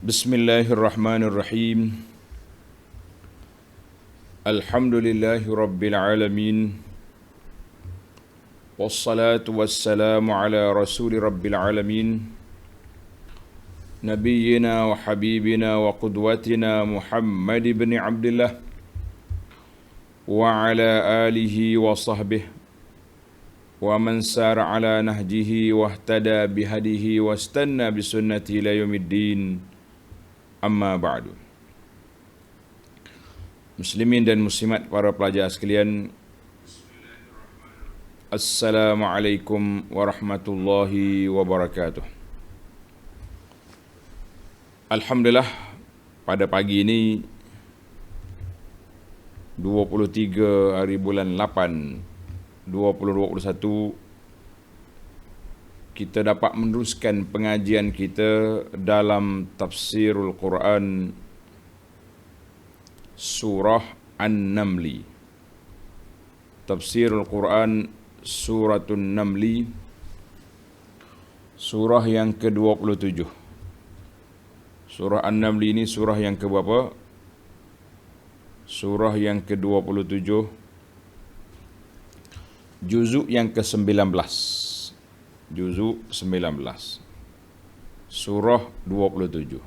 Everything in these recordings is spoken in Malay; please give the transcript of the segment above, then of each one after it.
Bismillahirrahmanirrahim. Alhamdulillahi rabbil alamin. Wassalatu wassalamu ala rasuli rabbil alamin. Nabiyyina wa habibina wa qudwatina Muhammad ibn Abdullah wa ala alihi wa sahbihi wa man sara ala nahjihi wa ihtada bihadihi wa istanna bisunnati ila yaumiddin. Amma ba'du. Muslimin dan muslimat, para pelajar sekalian, Assalamualaikum warahmatullahi wabarakatuh. Alhamdulillah, pada pagi ini 23 hari bulan 8 2021, kita dapat meneruskan pengajian kita dalam tafsirul Quran surah An-Namli. Tafsirul Quran suratun Namli, surah yang ke-27. Surah An-Namli ini surah yang ke berapa? Surah yang ke-27, juzuk yang ke-19. Juzuk 19, surah 27.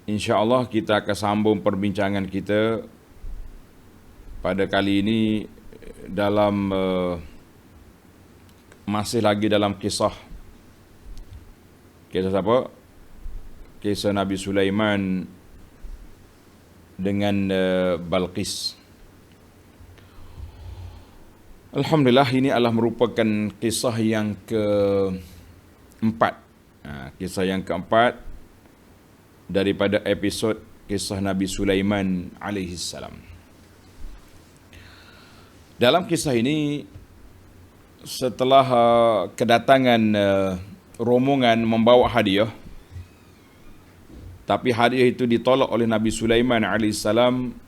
InsyaAllah kita akan sambung perbincangan kita pada kali ini dalam masih lagi dalam kisah siapa? Kisah Nabi Sulaiman dengan Balqis. Alhamdulillah, ini adalah merupakan kisah yang keempat. Kisah yang keempat daripada episod kisah Nabi Sulaiman alaihissalam. Dalam kisah ini, setelah kedatangan rombongan membawa hadiah, tapi hadiah itu ditolak oleh Nabi Sulaiman alaihissalam,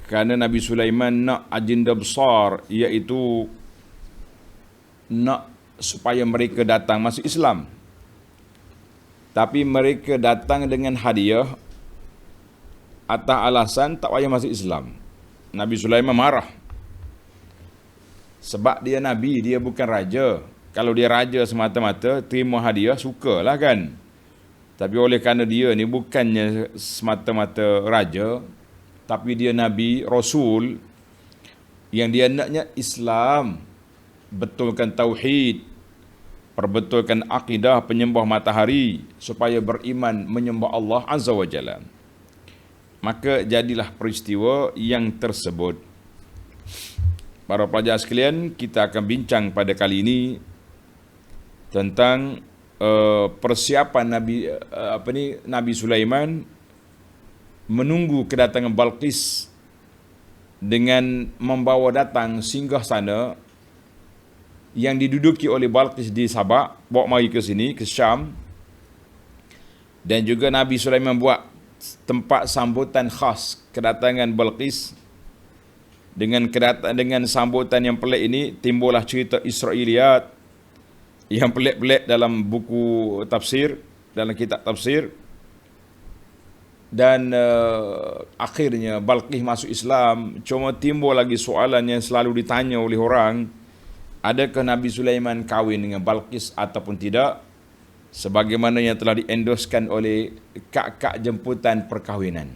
kerana Nabi Sulaiman nak agenda besar, iaitu nak supaya mereka datang masuk Islam. Tapi mereka datang dengan hadiah atas alasan tak payah masuk Islam. Nabi Sulaiman marah. Sebab dia Nabi, dia bukan raja. Kalau dia raja semata-mata, terima hadiah, sukalah kan. Tapi oleh kerana dia ni bukannya semata-mata raja, tapi dia Nabi, Rasul, yang dia naknya Islam, betulkan tauhid, perbetulkan akidah penyembah matahari, supaya beriman menyembah Allah Azza wa Jalla. Maka jadilah peristiwa yang tersebut. Para pelajar sekalian, kita akan bincang pada kali ini tentang persiapan Nabi Sulaiman menunggu kedatangan Balqis dengan membawa datang singgahsana yang diduduki oleh Balqis di Sabak, bawa mari ke sini, ke Syam. Dan juga Nabi Sulaiman buat tempat sambutan khas kedatangan Balqis. Dengan sambutan yang pelik ini, timbullah cerita Israiliyat yang pelik-pelik dalam buku tafsir, dalam kitab tafsir. Dan akhirnya Balqis masuk Islam. Cuma timbul lagi soalan yang selalu ditanya oleh orang, adakah Nabi Sulaiman kahwin dengan Balqis ataupun tidak, sebagaimana yang telah diendoskan oleh kad jemputan perkahwinan.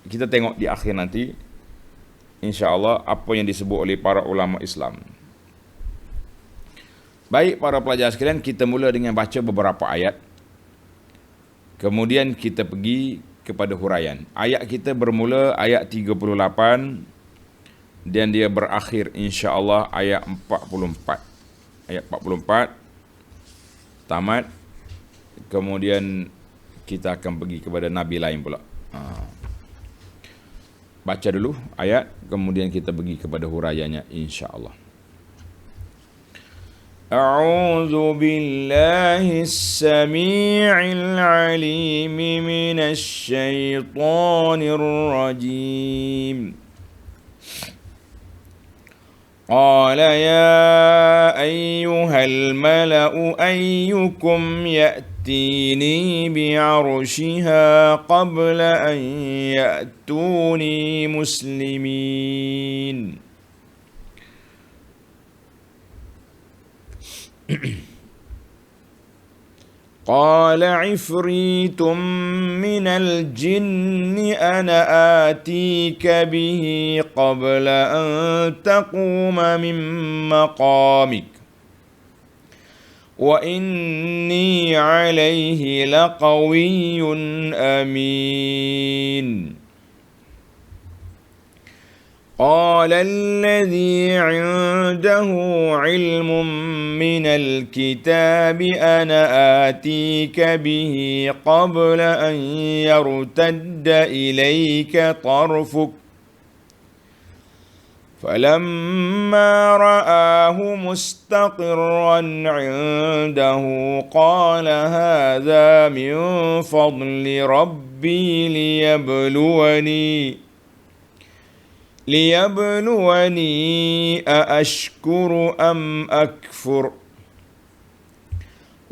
Kita tengok di akhir nanti, insya-Allah, apa yang disebut oleh para ulama Islam. Baik para pelajar sekalian, kita mula dengan baca beberapa ayat. Kemudian kita pergi kepada huraian. Ayat kita bermula ayat 38 dan dia berakhir insya-Allah ayat 44. Ayat 44 tamat. Kemudian kita akan pergi kepada nabi lain pula. Baca dulu ayat, kemudian kita pergi kepada huraiannya insya-Allah. أعوذ بالله السميع العليم من الشيطان الرجيم قال يا أيها الملأ أيكم يأتيني بعرشها قبل أن يأتوني مسلمين. قال عفريت من الجن أنا آتيك به قبل أن تقوم من مقامك وإني عليه لقوي أمين. قال الذي عنده علم من الكتاب أنا آتيك به قبل أن يرتد إليك طرفك فلما رآه مستقرا عنده قال هذا من فضل ربي ليبلوني أأشكر أم أكفر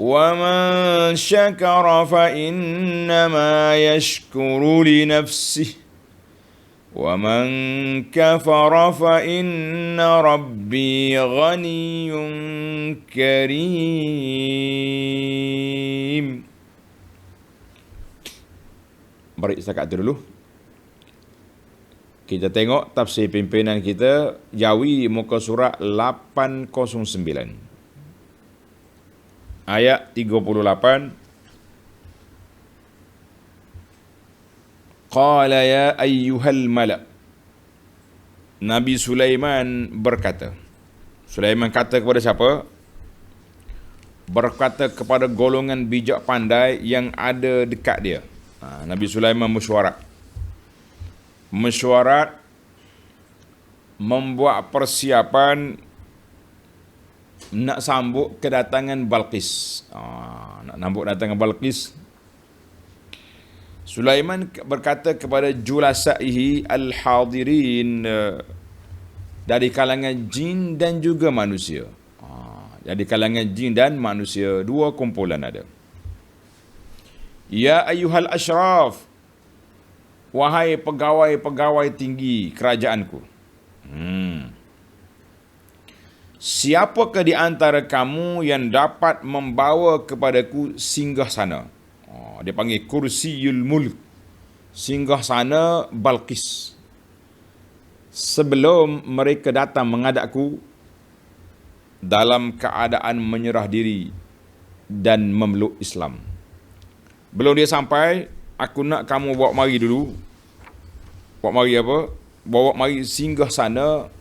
ومن شكر فإنما يشكر لنفسه ومن كفر فإن ربي غني كريم. Baik, setakat itu dulu. Kita tengok tafsir pimpinan kita, Jawi, muka surat 809. Ayat 38. Qala ya ayyuhal mala'. Nabi Sulaiman berkata. Sulaiman kata kepada siapa? Berkata kepada golongan bijak pandai yang ada dekat dia. Nabi Sulaiman mesyuarat membuat persiapan nak sambut kedatangan Balqis. Nak sambut kedatangan Balqis. Sulaiman berkata kepada julasaihi al-hadirin, dari kalangan jin dan juga manusia. Dari kalangan jin dan manusia, dua kumpulan ada. Ya ayyuhal ashraf, wahai pegawai-pegawai tinggi kerajaanku. Siapakah di antara kamu yang dapat membawa kepadaku singgahsana? Dia panggil kursiyul mulk, singgahsana Balqis. Sebelum mereka datang menghadapku dalam keadaan menyerah diri dan memeluk Islam. Belum dia sampai, aku nak kamu bawa mari dulu. Bawa mari apa? Bawa mari singgahsana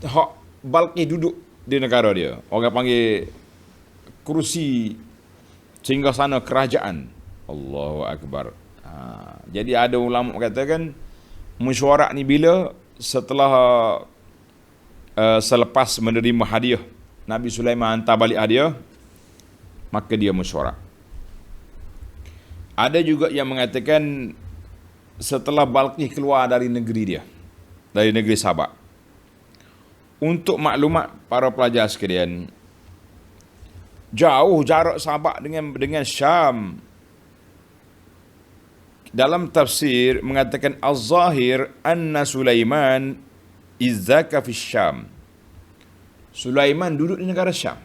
hak Balqis duduk di negara dia. Orang panggil kursi singgahsana kerajaan. Allahu Akbar. Jadi ada ulama katakan mesyuarat ni bila setelah selepas menerima hadiah Nabi Sulaiman hantar balik hadiah, maka dia mesyuarat. Ada juga yang mengatakan setelah Balqis keluar dari negeri dia, dari negeri Sabak. Untuk maklumat para pelajar sekalian, jauh jarak Sabak dengan Syam. Dalam tafsir mengatakan az-zahir anna Sulaiman izzaka fi Syam. Sulaiman duduk di negara Syam.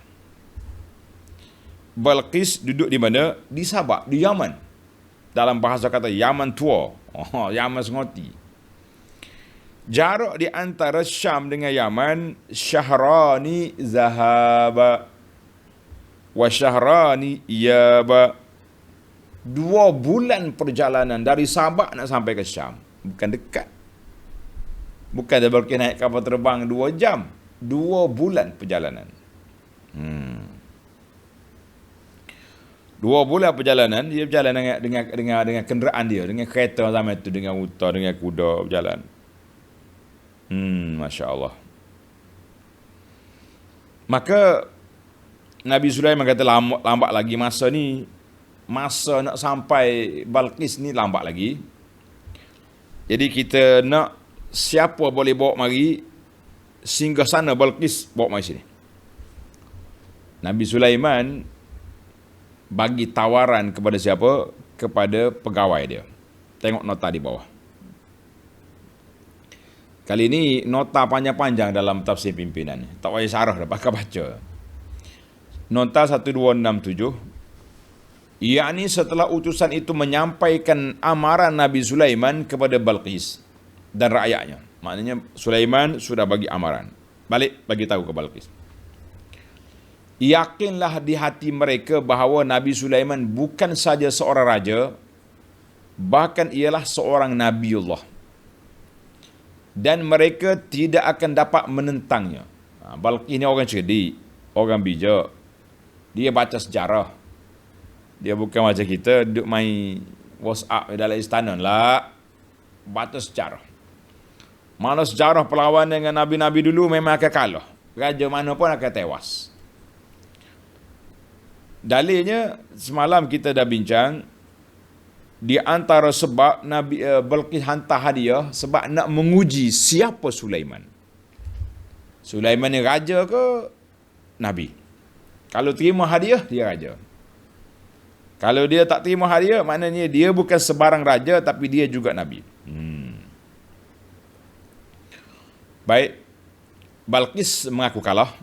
Balqis duduk di mana? Di Sabak, di Yaman. Dalam bahasa kata Yaman tua. Yaman sengoti. Jarak di antara Syam dengan Yaman syahrani zahaba wa syahrani iyaba. 2 bulan perjalanan dari Sabak nak sampai ke Syam. Bukan dekat. Bukan dia boleh naik kapal terbang 2 jam. 2 bulan perjalanan. 2 bulan perjalanan, dia berjalan dengan kenderaan dia, dengan kereta zaman itu, dengan unta, dengan kuda berjalan. Masya Allah. Maka Nabi Sulaiman kata lambat lagi masa ni. Masa nak sampai Balqis ni lambat lagi. Jadi kita nak siapa boleh bawa mari singgahsana Balqis, bawa mai sini. Nabi Sulaiman bagi tawaran kepada siapa? Kepada pegawai dia. Tengok nota di bawah. Kali ini nota panjang-panjang dalam tafsir pimpinan. Tak payah syarah dah, pakai baca. Nota 1267. Yakni setelah utusan itu menyampaikan amaran Nabi Sulaiman kepada Balqis dan rakyatnya. Maknanya Sulaiman sudah bagi amaran. Balik bagi tahu ke Balqis. Yakinlah di hati mereka bahawa Nabi Sulaiman bukan saja seorang raja, bahkan ialah seorang Nabiullah. Dan mereka tidak akan dapat menentangnya. Balqis ni orang cerdik, orang bijak. Dia baca sejarah. Dia bukan macam kita duduk main WhatsApp dalam istana lah. Baca sejarah. Mana sejarah perlawanan dengan Nabi-Nabi dulu memang akan kalah. Raja mana pun akan tewas. Dalilnya semalam kita dah bincang, di antara sebab Nabi Balqis hantar hadiah sebab nak menguji siapa Sulaiman. Sulaiman ni raja ke nabi? Kalau terima hadiah dia raja. Kalau dia tak terima hadiah maknanya dia bukan sebarang raja tapi dia juga nabi. Baik, Balqis mengaku kalah.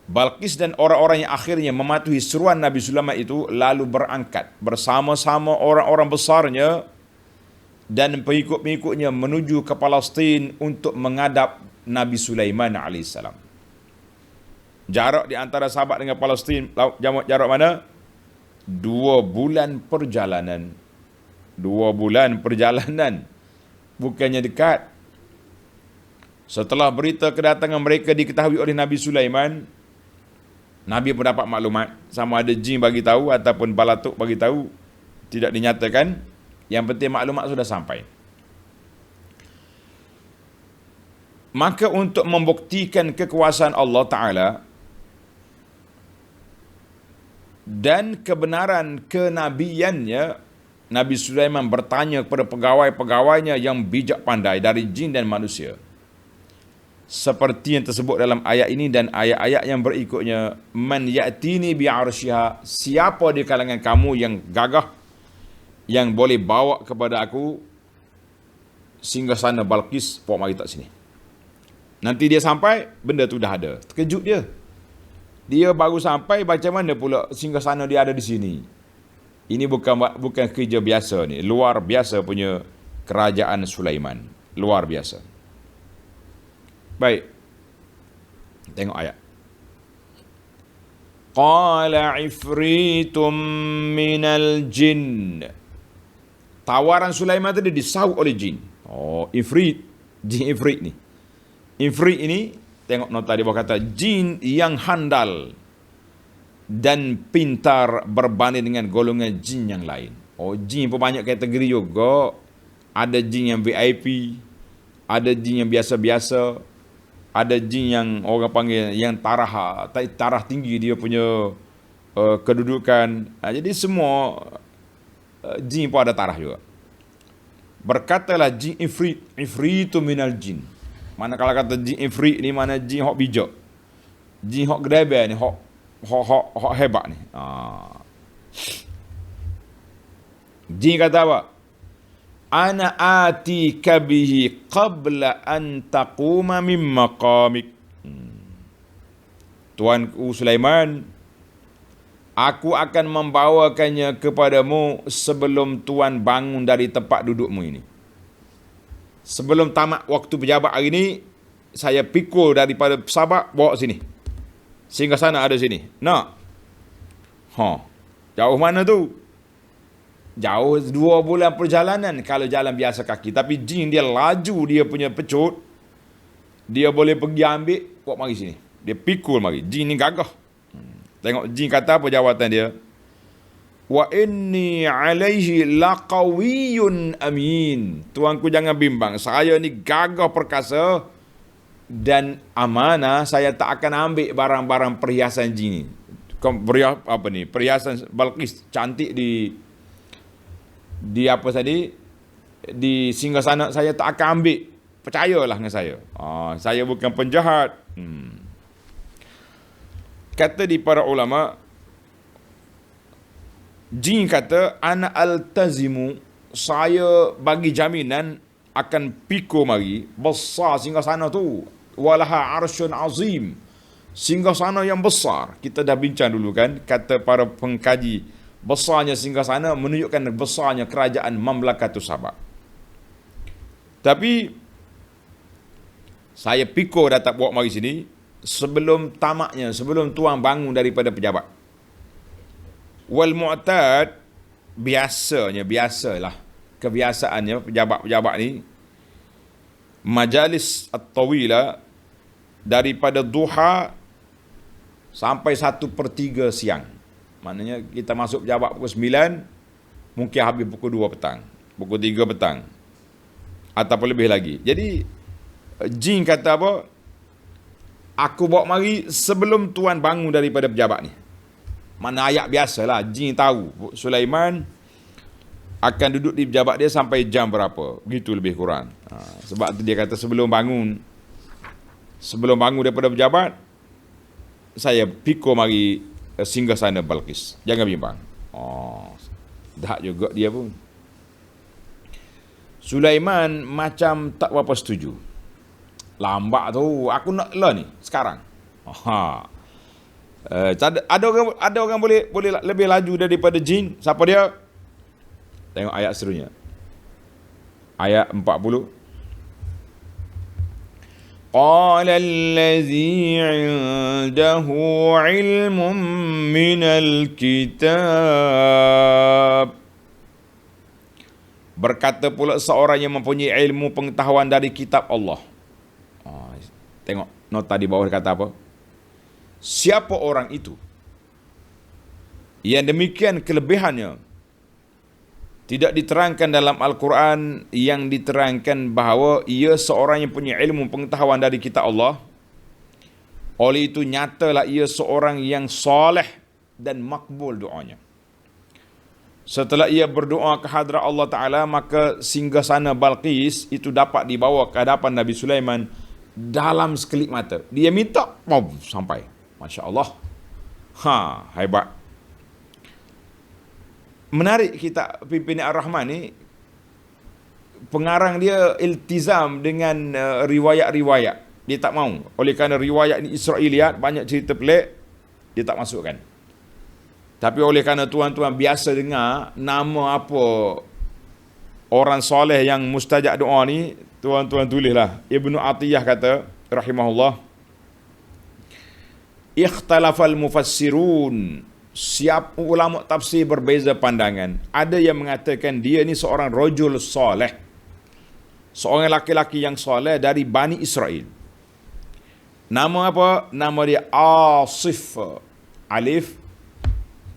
Balqis dan orang-orang yang akhirnya mematuhi seruan Nabi Sulaiman itu lalu berangkat bersama-sama orang-orang besarnya dan pengikut-pengikutnya menuju ke Palestin untuk menghadap Nabi Sulaiman AS. Jarak di antara Sabah dengan Palestin, jarak mana? 2 bulan perjalanan. 2 bulan perjalanan. Bukannya dekat. Setelah berita kedatangan mereka diketahui oleh Nabi Sulaiman, Nabi pun dapat maklumat, sama ada jin bagi tahu ataupun balatuk bagi tahu, tidak dinyatakan. Yang penting maklumat sudah sampai. Maka untuk membuktikan kekuasaan Allah Ta'ala dan kebenaran kenabiannya, Nabi Sulaiman bertanya kepada pegawai-pegawainya yang bijak pandai dari jin dan manusia. Seperti yang tersebut dalam ayat ini dan ayat-ayat yang berikutnya, man ya'tini bi'arsyiha, siapa di kalangan kamu yang gagah yang boleh bawa kepada aku singgahsana Balqis, pok mari tak sini. Nanti dia sampai, benda tu dah ada. Terkejut dia. Dia baru sampai, macam mana pula singgahsana dia ada di sini? Ini bukan kerja biasa ni, luar biasa punya kerajaan Sulaiman, luar biasa. Baik. Tengok ayat. Qala ifritum minal jin. Tawaran Sulaiman tadi disahut oleh jin. Oh, ifrit. Jin ifrit ni. Ifrit ini, tengok nota di bawah kata, jin yang handal dan pintar berbanding dengan golongan jin yang lain. Oh, jin pun banyak kategori juga. Ada jin yang VIP, ada jin yang biasa-biasa, ada jin yang orang panggil yang tarah tinggi dia punya kedudukan. Jadi semua jin pun ada tarah juga. Berkatalah jin ifrit, ifritu minal jin. Mana kalau kata jin ifrit ni mana jin hok bijak. Jin hok gedebe ni, hok hebat ni. Jin kata apa? Ana atika bihi qabla an taquma min maqamik. Tuanku Sulaiman, aku akan membawakannya kepadamu sebelum tuan bangun dari tempat dudukmu ini. Sebelum tamat waktu pejabat hari ini, saya pikul daripada Sabah bawa sini. Sehingga sana ada sini. Nak? Jauh mana tu? Jauh 2 bulan perjalanan kalau jalan biasa kaki. Tapi jin dia laju, dia punya pecut. Dia boleh pergi ambil, bawa mari sini. Dia pikul mari. Jin ni gagah. Tengok jin kata apa jawatan dia. Wa inni alaihi laqawiyyun amin. Tuanku jangan bimbang. Saya ni gagah perkasa dan amanah. Saya tak akan ambil barang-barang perhiasan jin ni. Perhiasan Balqis cantik di apa tadi, di singgahsana, saya tak akan ambil. percayalah dengan saya. Saya bukan penjahat. Kata di para ulama, jin kata, ana altazimu, saya bagi jaminan akan pikul mari besar singgasana tu, walaha arsyun azim, singgasana yang besar. Kita dah bincang dulu kan, kata para pengkaji, besarnya singgasana menunjukkan besarnya kerajaan Mamlakatus Sabah. Tapi saya pikul dah tak bawa mari sini sebelum tamaknya, sebelum tuan bangun daripada pejabat. Wal mu'tad, biasalah kebiasaannya pejabat-pejabat ni, majalis at-tawila daripada duha sampai 1/3 siang. Maknanya kita masuk pejabat pukul 9, mungkin habis pukul 2 petang, pukul 3 petang, ataupun lebih lagi. Jadi jin kata apa? Aku bawa mari sebelum tuan bangun daripada pejabat ni. Mana ayat biasalah, jin tahu Sulaiman akan duduk di pejabat dia sampai jam berapa, begitu lebih kurang. Sebab tu dia kata sebelum bangun daripada pejabat, saya pikul mari singgasana Balqis. Jangan bimbang. Dah juga dia pun. Sulaiman macam tak berapa setuju. Lambat tu, aku nak lah ni sekarang. Ada orang boleh lebih laju daripada jin. Siapa dia? Tengok ayat seterusnya. Ayat 40. Qala allazi 'indahu 'ilmun minal kitab. Berkata pula seorang yang mempunyai ilmu pengetahuan dari kitab Allah. Tengok nota di bawah kata apa? Siapa orang itu yang demikian kelebihannya tidak diterangkan dalam Al-Quran, yang diterangkan bahawa ia seorang yang punya ilmu pengetahuan dari kitab Allah. Oleh itu nyatalah ia seorang yang soleh dan makbul doanya. Setelah ia berdoa ke hadrat Allah Ta'ala, maka singgasana Balqis itu dapat dibawa ke hadapan Nabi Sulaiman dalam sekelip mata. Dia minta, sampai. Masya Allah. Hebat. Menarik kita pimpinan Ar-Rahman ni, pengarang dia iltizam dengan riwayat-riwayat. Dia tak mau. Oleh kerana riwayat ni Israiliyat, banyak cerita pelik, dia tak masukkan. Tapi oleh kerana tuan-tuan biasa dengar nama apa orang soleh yang mustajab doa ni, tuan-tuan tulislah. Ibnu Atiyah kata, rahimahullah, ikhtalafal mufassirun, siap ulama tafsir berbeza pandangan. Ada yang mengatakan dia ni seorang rajul soleh, seorang laki-laki yang soleh dari Bani Israel. Nama apa? Nama dia Asif. Alif,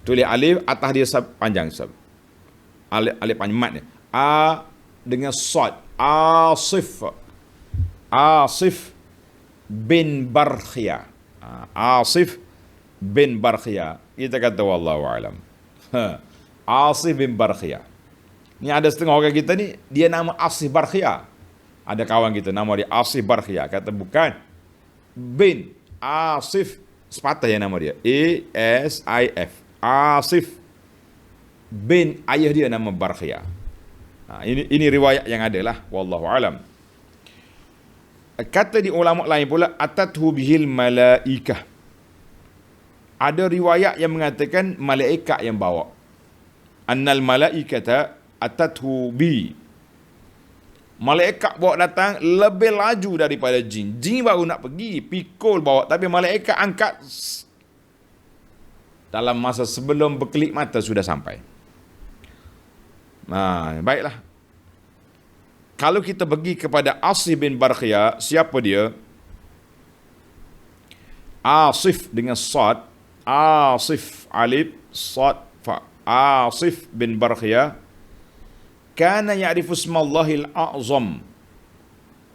tulis alif, atas dia panjang sab. Alif panjang mat dia. A dengan sad. Asif. Asif bin Barkhia. Asif bin Barkhia. Kita kata wallahu alam. Asif bin Barkhia. Ni ada setengah orang kita ni, dia nama Asif Barkhia. Ada kawan kita nama dia Asif Barkhia. Kata bukan. Bin Asif, sepatah yang nama dia. A-S-I-F. Asif bin ayah dia nama Barkhia. Ini riwayat yang ada lah. Wallahu alam. Kata di ulama lain pula, atathu bihil malaikah. Ada riwayat yang mengatakan malaikat yang bawa. Annal malaikata atathu bi. Malaikat bawa datang lebih laju daripada jin. Jin baru nak pergi, pikul bawa, tapi malaikat angkat dalam masa sebelum berkelip mata sudah sampai. Baiklah. Kalau kita pergi kepada Asif bin Barkhia, siapa dia? Asif dengan sad, Asif alif sad fa. Asif bin Barkhia kana ya'rifu ismallahil a'zam.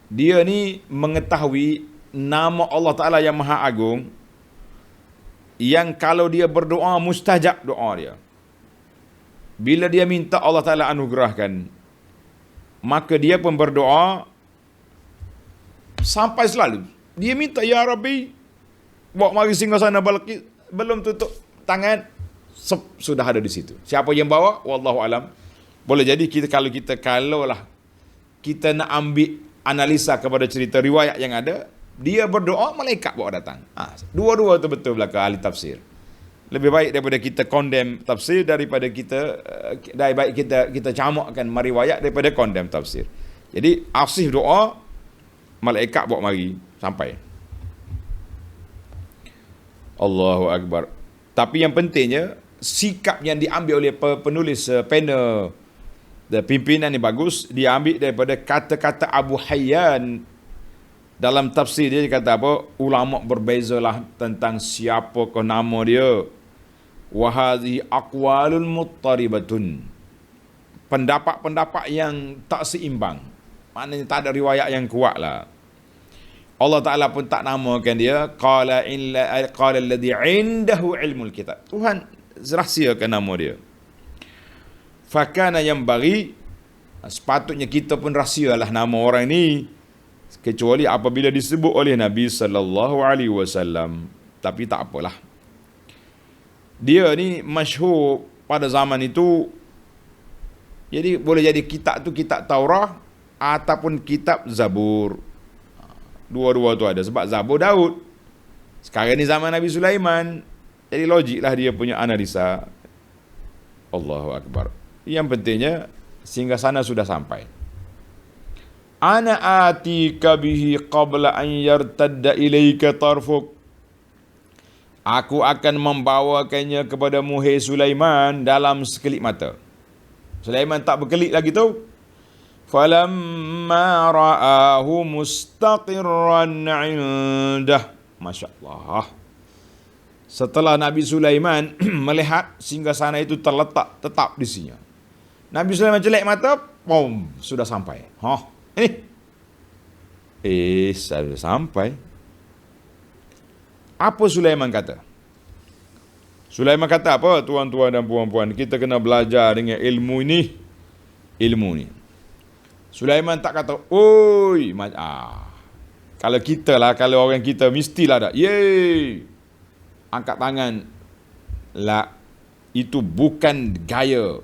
Dia ni mengetahui nama Allah Ta'ala yang Maha Agung, yang kalau dia berdoa mustajab doa dia. Bila dia minta Allah Ta'ala anugerahkan, maka dia pun berdoa Sampai selalu. Dia minta, Ya Rabbi, bawa mari singgasana Balqis. Belum tutup tangan, sudah ada di situ. Siapa yang bawa? Wallahu alam. Boleh jadi kalau lah kita nak ambil analisa kepada cerita riwayat yang ada, dia berdoa, malaikat bawa datang. Dua-dua tu betul belaka ahli tafsir. Lebih baik daripada kita condemn tafsir daripada kita camakkan riwayat daripada condemn tafsir. Jadi asih doa, malaikat bawa mari sampai. Allahu Akbar. Tapi yang pentingnya sikap yang diambil oleh penulis panel pimpinan ni bagus. Dia ambil daripada kata-kata Abu Hayyan dalam tafsir dia kata apa? Ulama berbezalah tentang siapa ke nama dia. Wa hadhihi aqwalul muttaribatun. Pendapat-pendapat yang tak seimbang. Maknanya tak ada riwayat yang kuat lah. Allah Ta'ala pun tak namakan dia. Qala alladhi indahu ilmul kitab. Tuhan rahsiakan nama dia. Fakana yang bagi, sepatutnya kita pun rahsialah nama orang ni, kecuali apabila disebut oleh Nabi sallallahu alaihi wasallam. Tapi tak apalah. Dia ni masyhur pada zaman itu. Jadi boleh jadi kitab tu kitab Taurah ataupun kitab Zabur. Dua-dua tu ada. Sebab Zabur Daud. Sekarang ni zaman Nabi Sulaiman. Jadi logiklah dia punya analisa. Allahu Akbar. Yang pentingnya singgasana sudah sampai. Ana atika bihi qabla an yartadda ilaika tarfuk. Aku akan membawakannya kepadamu, hai Sulaiman, dalam sekelip mata. Sulaiman tak berkelip lagi tu. Falamma ra'ahu mustaqirran 'indah. Masya-Allah. Setelah Nabi Sulaiman melihat singgasana itu terletak tetap di sini. Nabi Sulaiman celek mata, pom, sudah sampai. Sudah sampai. Apa Sulaiman kata? Sulaiman kata apa? Tuan-tuan dan puan-puan, kita kena belajar dengan ilmu ni. Sulaiman tak kata, oi, kalau kita lah, kalau orang kita mestilah dah, yeay, angkat tangan lah. Itu bukan gaya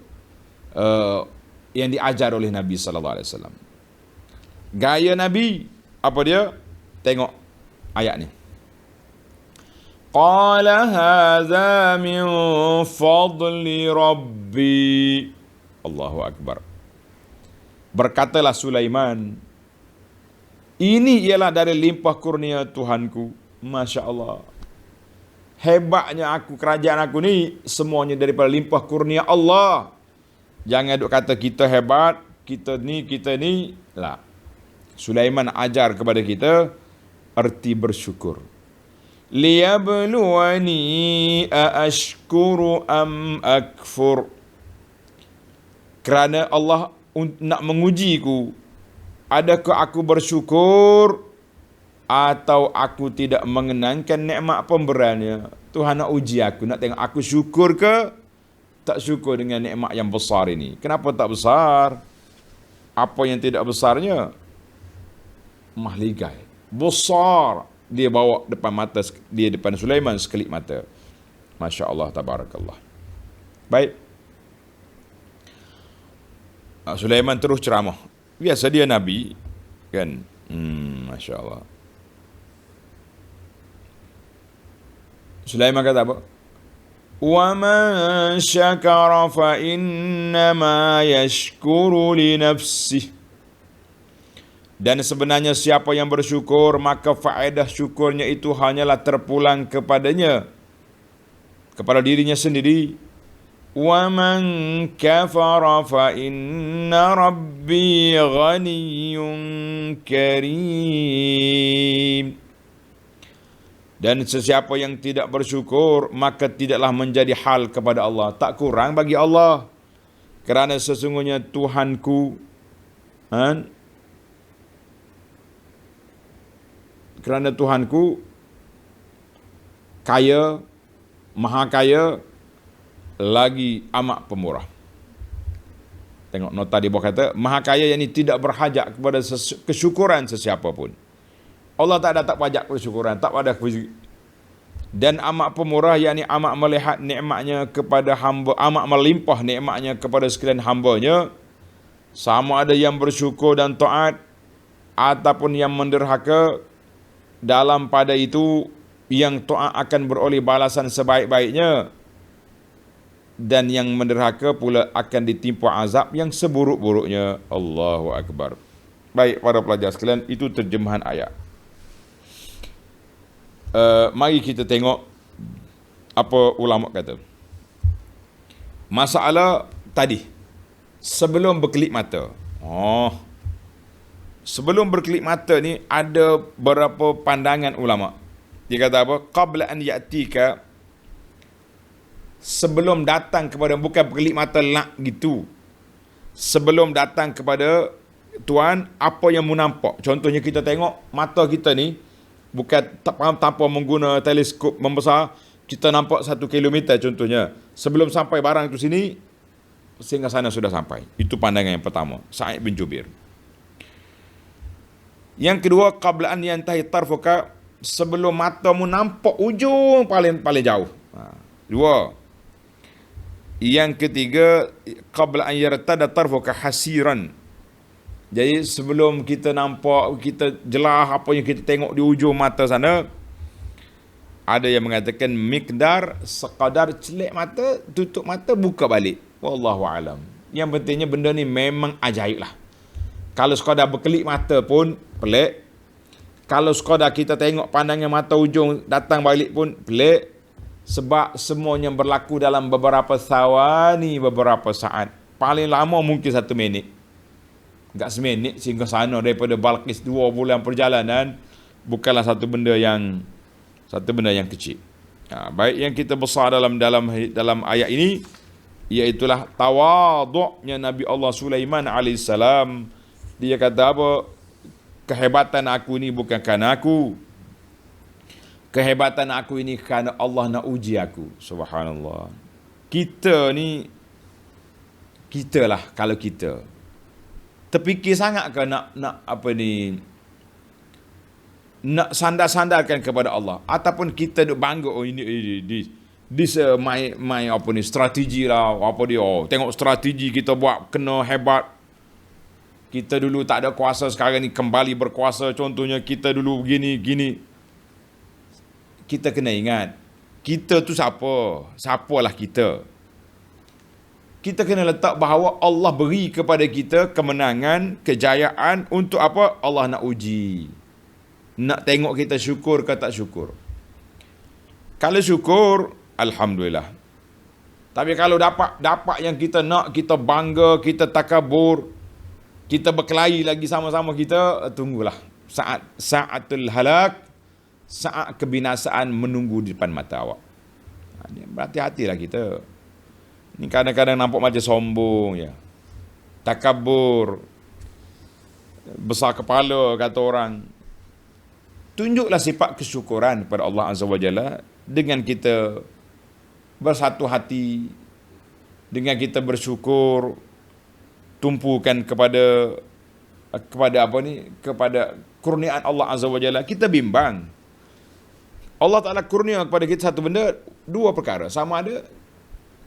yang diajar oleh Nabi sallallahu alaihi wasallam. Gaya Nabi apa dia? Tengok ayat ni. Qala hadza min fadli rabbi. Allahu akbar. Berkatalah Sulaiman, ini ialah dari limpah kurnia Tuhanku. Masya Allah. Hebatnya aku, kerajaan aku ni semuanya daripada limpah kurnia Allah. Jangan duk kata kita hebat, kita ni lah. Sulaiman ajar kepada kita erti bersyukur. Liyabluwani aashkuru am akfur. Kerana Allah nak mengujiku, adakah aku bersyukur atau aku tidak mengenangkan nikmat pemberiannya. Tuhan nak uji aku, nak tengok aku syukur ke tak syukur dengan nikmat yang besar ini. Kenapa tak besar? Apa yang tidak besarnya? Mahligai. Besar. Dia bawa depan mata, dia depan Sulaiman sekelip mata. Masya Allah, tabarakallah. Baik. Sulaiman terus ceramah. Biasa dia Nabi, kan? Masya Allah. Sulaiman kata apa? Wa man syakara fa innama yashkuru li nafsihi. Dan sebenarnya siapa yang bersyukur, maka faedah syukurnya itu hanyalah terpulang kepadanya, kepada dirinya sendiri. Wa man kafara fa inna rabbi ghaniyyun karim. Dan sesiapa yang tidak bersyukur, maka tidaklah menjadi hal kepada Allah, tak kurang bagi Allah. Kerana sesungguhnya Tuhanku, kerana Tuhanku kaya, maha kaya, lagi amat pemurah. Tengok nota di bawah kata, maha kaya yang ini tidak berhajat kepada kesyukuran sesiapa pun. Allah tak ada tak pajak persyukuran, tak ada dan amat pemurah, yakni amat melihat nikmatnya kepada hamba, amat melimpah nikmatnya kepada sekalian hambanya, sama ada yang bersyukur dan taat ataupun yang menderhaka. Dalam pada itu yang taat akan beroleh balasan sebaik-baiknya, dan yang menderhaka pula akan ditimpa azab yang seburuk-buruknya. Allahu Akbar. Baik para pelajar sekalian, itu terjemahan ayat. Mari kita tengok apa ulama kata. Masalah tadi, sebelum berkelip mata. Sebelum berkelip mata ni ada beberapa pandangan ulama. Dia kata apa? Qabla an ya'tika, sebelum datang kepada, bukan berkelip mata lak gitu. Sebelum datang kepada Tuhan, apa yang mu nampak. Contohnya kita tengok mata kita ni, bukan tanpa menggunakan teleskop membesar, kita nampak 1 kilometer contohnya. Sebelum sampai barang itu sini, sehingga sana sudah sampai. Itu pandangan yang pertama, Sa'id bin Jubair. Yang kedua, qabla an yantahi tarfuka, sebelum matamu nampak ujung paling jauh. Dua. Yang ketiga, qabla an yartada tarfuka hasiran. Jadi sebelum kita nampak, kita jelas apa yang kita tengok di ujung mata sana, ada yang mengatakan miqdar sekadar celik mata, tutup mata, buka balik. Wallahu alam. Yang pentingnya benda ni memang ajaib lah. Kalau sekadar berkelip mata pun pelik. Kalau sekadar kita tengok pandangan mata ujung datang balik pun pelik. Sebab semuanya berlaku dalam beberapa sawani, beberapa saat. Paling lama mungkin 1 minit. Enggak seminit sehingga sana daripada Balqis 2 bulan perjalanan. Bukanlah satu benda yang kecil. Baik yang kita besar dalam ayat ini, iaitulah tawaduknya Nabi Allah Sulaiman alaihissalam. Dia kata apa? Kehebatan aku ini bukan kerana aku. Kehebatan aku ini kerana Allah nak uji aku. Subhanallah. Kita lah kalau kita terfikir sangat ke nak sandar-sandarkan kepada Allah, ataupun kita duk bangga, oh ini this my strategi lah, tengok strategi kita buat kena hebat. Kita dulu tak ada kuasa, sekarang ni kembali berkuasa. Contohnya kita dulu gini. Kita kena ingat, kita tu siapa? Siapalah kita? Kita kena letak bahawa Allah beri kepada kita kemenangan, kejayaan untuk apa? Allah nak uji. Nak tengok kita syukur ke tak syukur. Kalau syukur, alhamdulillah. Tapi kalau dapat yang kita nak, kita bangga, kita takabur, kita berkelahi lagi sama-sama, kita tunggulah saatul halak, saat kebinasaan menunggu di depan mata awak. Berhati-hatilah kita. Ini kadang-kadang nampak macam sombong ya. Takabur, besar kepala kata orang. Tunjuklah sifat kesyukuran kepada Allah Azza wa Jalla dengan kita bersatu hati, dengan kita bersyukur, tumpukan kepada kurniaan Allah Azza wa Jalla. Kita bimbang. Allah Ta'ala kurnia kepada kita satu benda, 2 perkara. Sama ada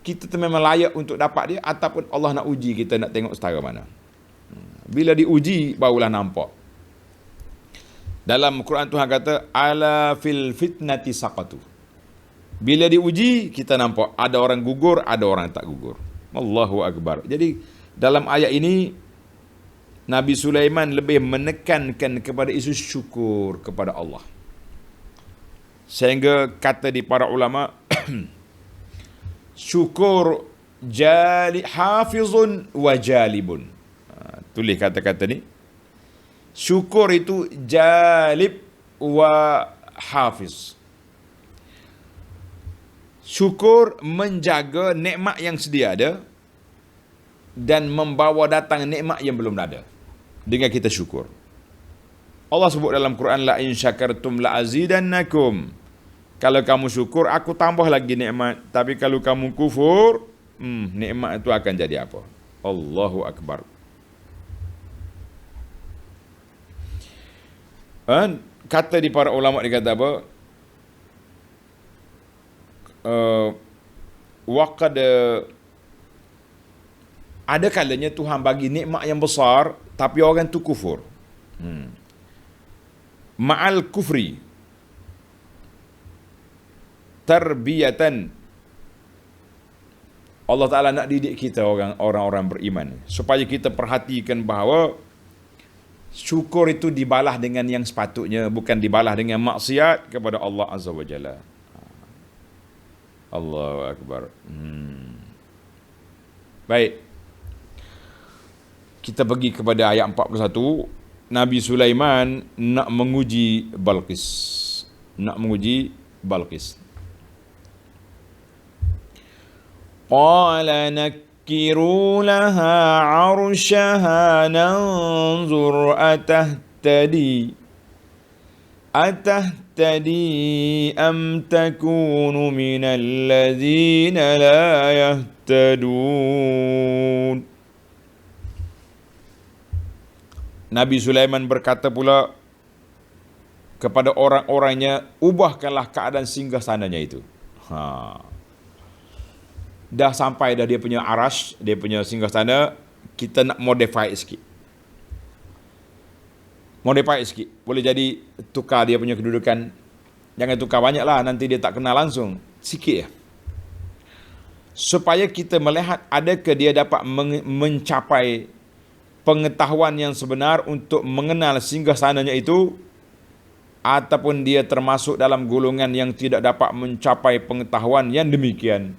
kita memang layak untuk dapat dia, ataupun Allah nak uji kita, nak tengok setara mana. Bila diuji, barulah nampak. Dalam Quran Tuhan kata, ala fil fitnati saqatu. Bila diuji, kita nampak ada orang gugur, ada orang tak gugur. Allahu Akbar. Jadi dalam ayat ini, Nabi Sulaiman lebih menekankan kepada isu syukur kepada Allah. Sehingga kata di para ulama, syukur hafizun wa jalibun. Tulis kata-kata ni. Syukur itu jalib wa hafiz. Syukur menjaga nikmat yang sedia ada dan membawa datang nikmat yang belum ada dengan kita syukur. Allah sebut dalam Quran, la in syakartum la azidannakum. Kalau kamu syukur, aku tambah lagi nikmat. Tapi kalau kamu kufur, nikmat itu akan jadi apa? Allahu Akbar. kata di para ulama dia kata apa? Waqad ada kalanya Tuhan bagi nikmat yang besar tapi orang tu kufur. Ma'al kufri tarbiyatan, Allah Ta'ala nak didik kita orang-orang beriman supaya kita perhatikan bahawa syukur itu dibalah dengan yang sepatutnya, bukan dibalah dengan maksiat kepada Allah Azza wa Jalla. Allahu Akbar. Baik, kita pergi kepada ayat 41. Nabi Sulaiman nak menguji Balqis. Qala nakkiru laha 'arshaha nanzur atahtadi am takunu minal ladzina la yahtadun. Nabi Sulaiman berkata pula kepada orang-orangnya, ubahkanlah keadaan singgahsananya itu. Dah sampai dah dia punya arash, dia punya singgahsana, kita nak modify sikit. Boleh jadi tukar dia punya kedudukan. Jangan tukar banyak lah, nanti dia tak kenal langsung. Sikit ya. Supaya kita melihat adakah dia dapat mencapai pengetahuan yang sebenar untuk mengenal singgahsananya itu, ataupun dia termasuk dalam golongan yang tidak dapat mencapai pengetahuan yang demikian.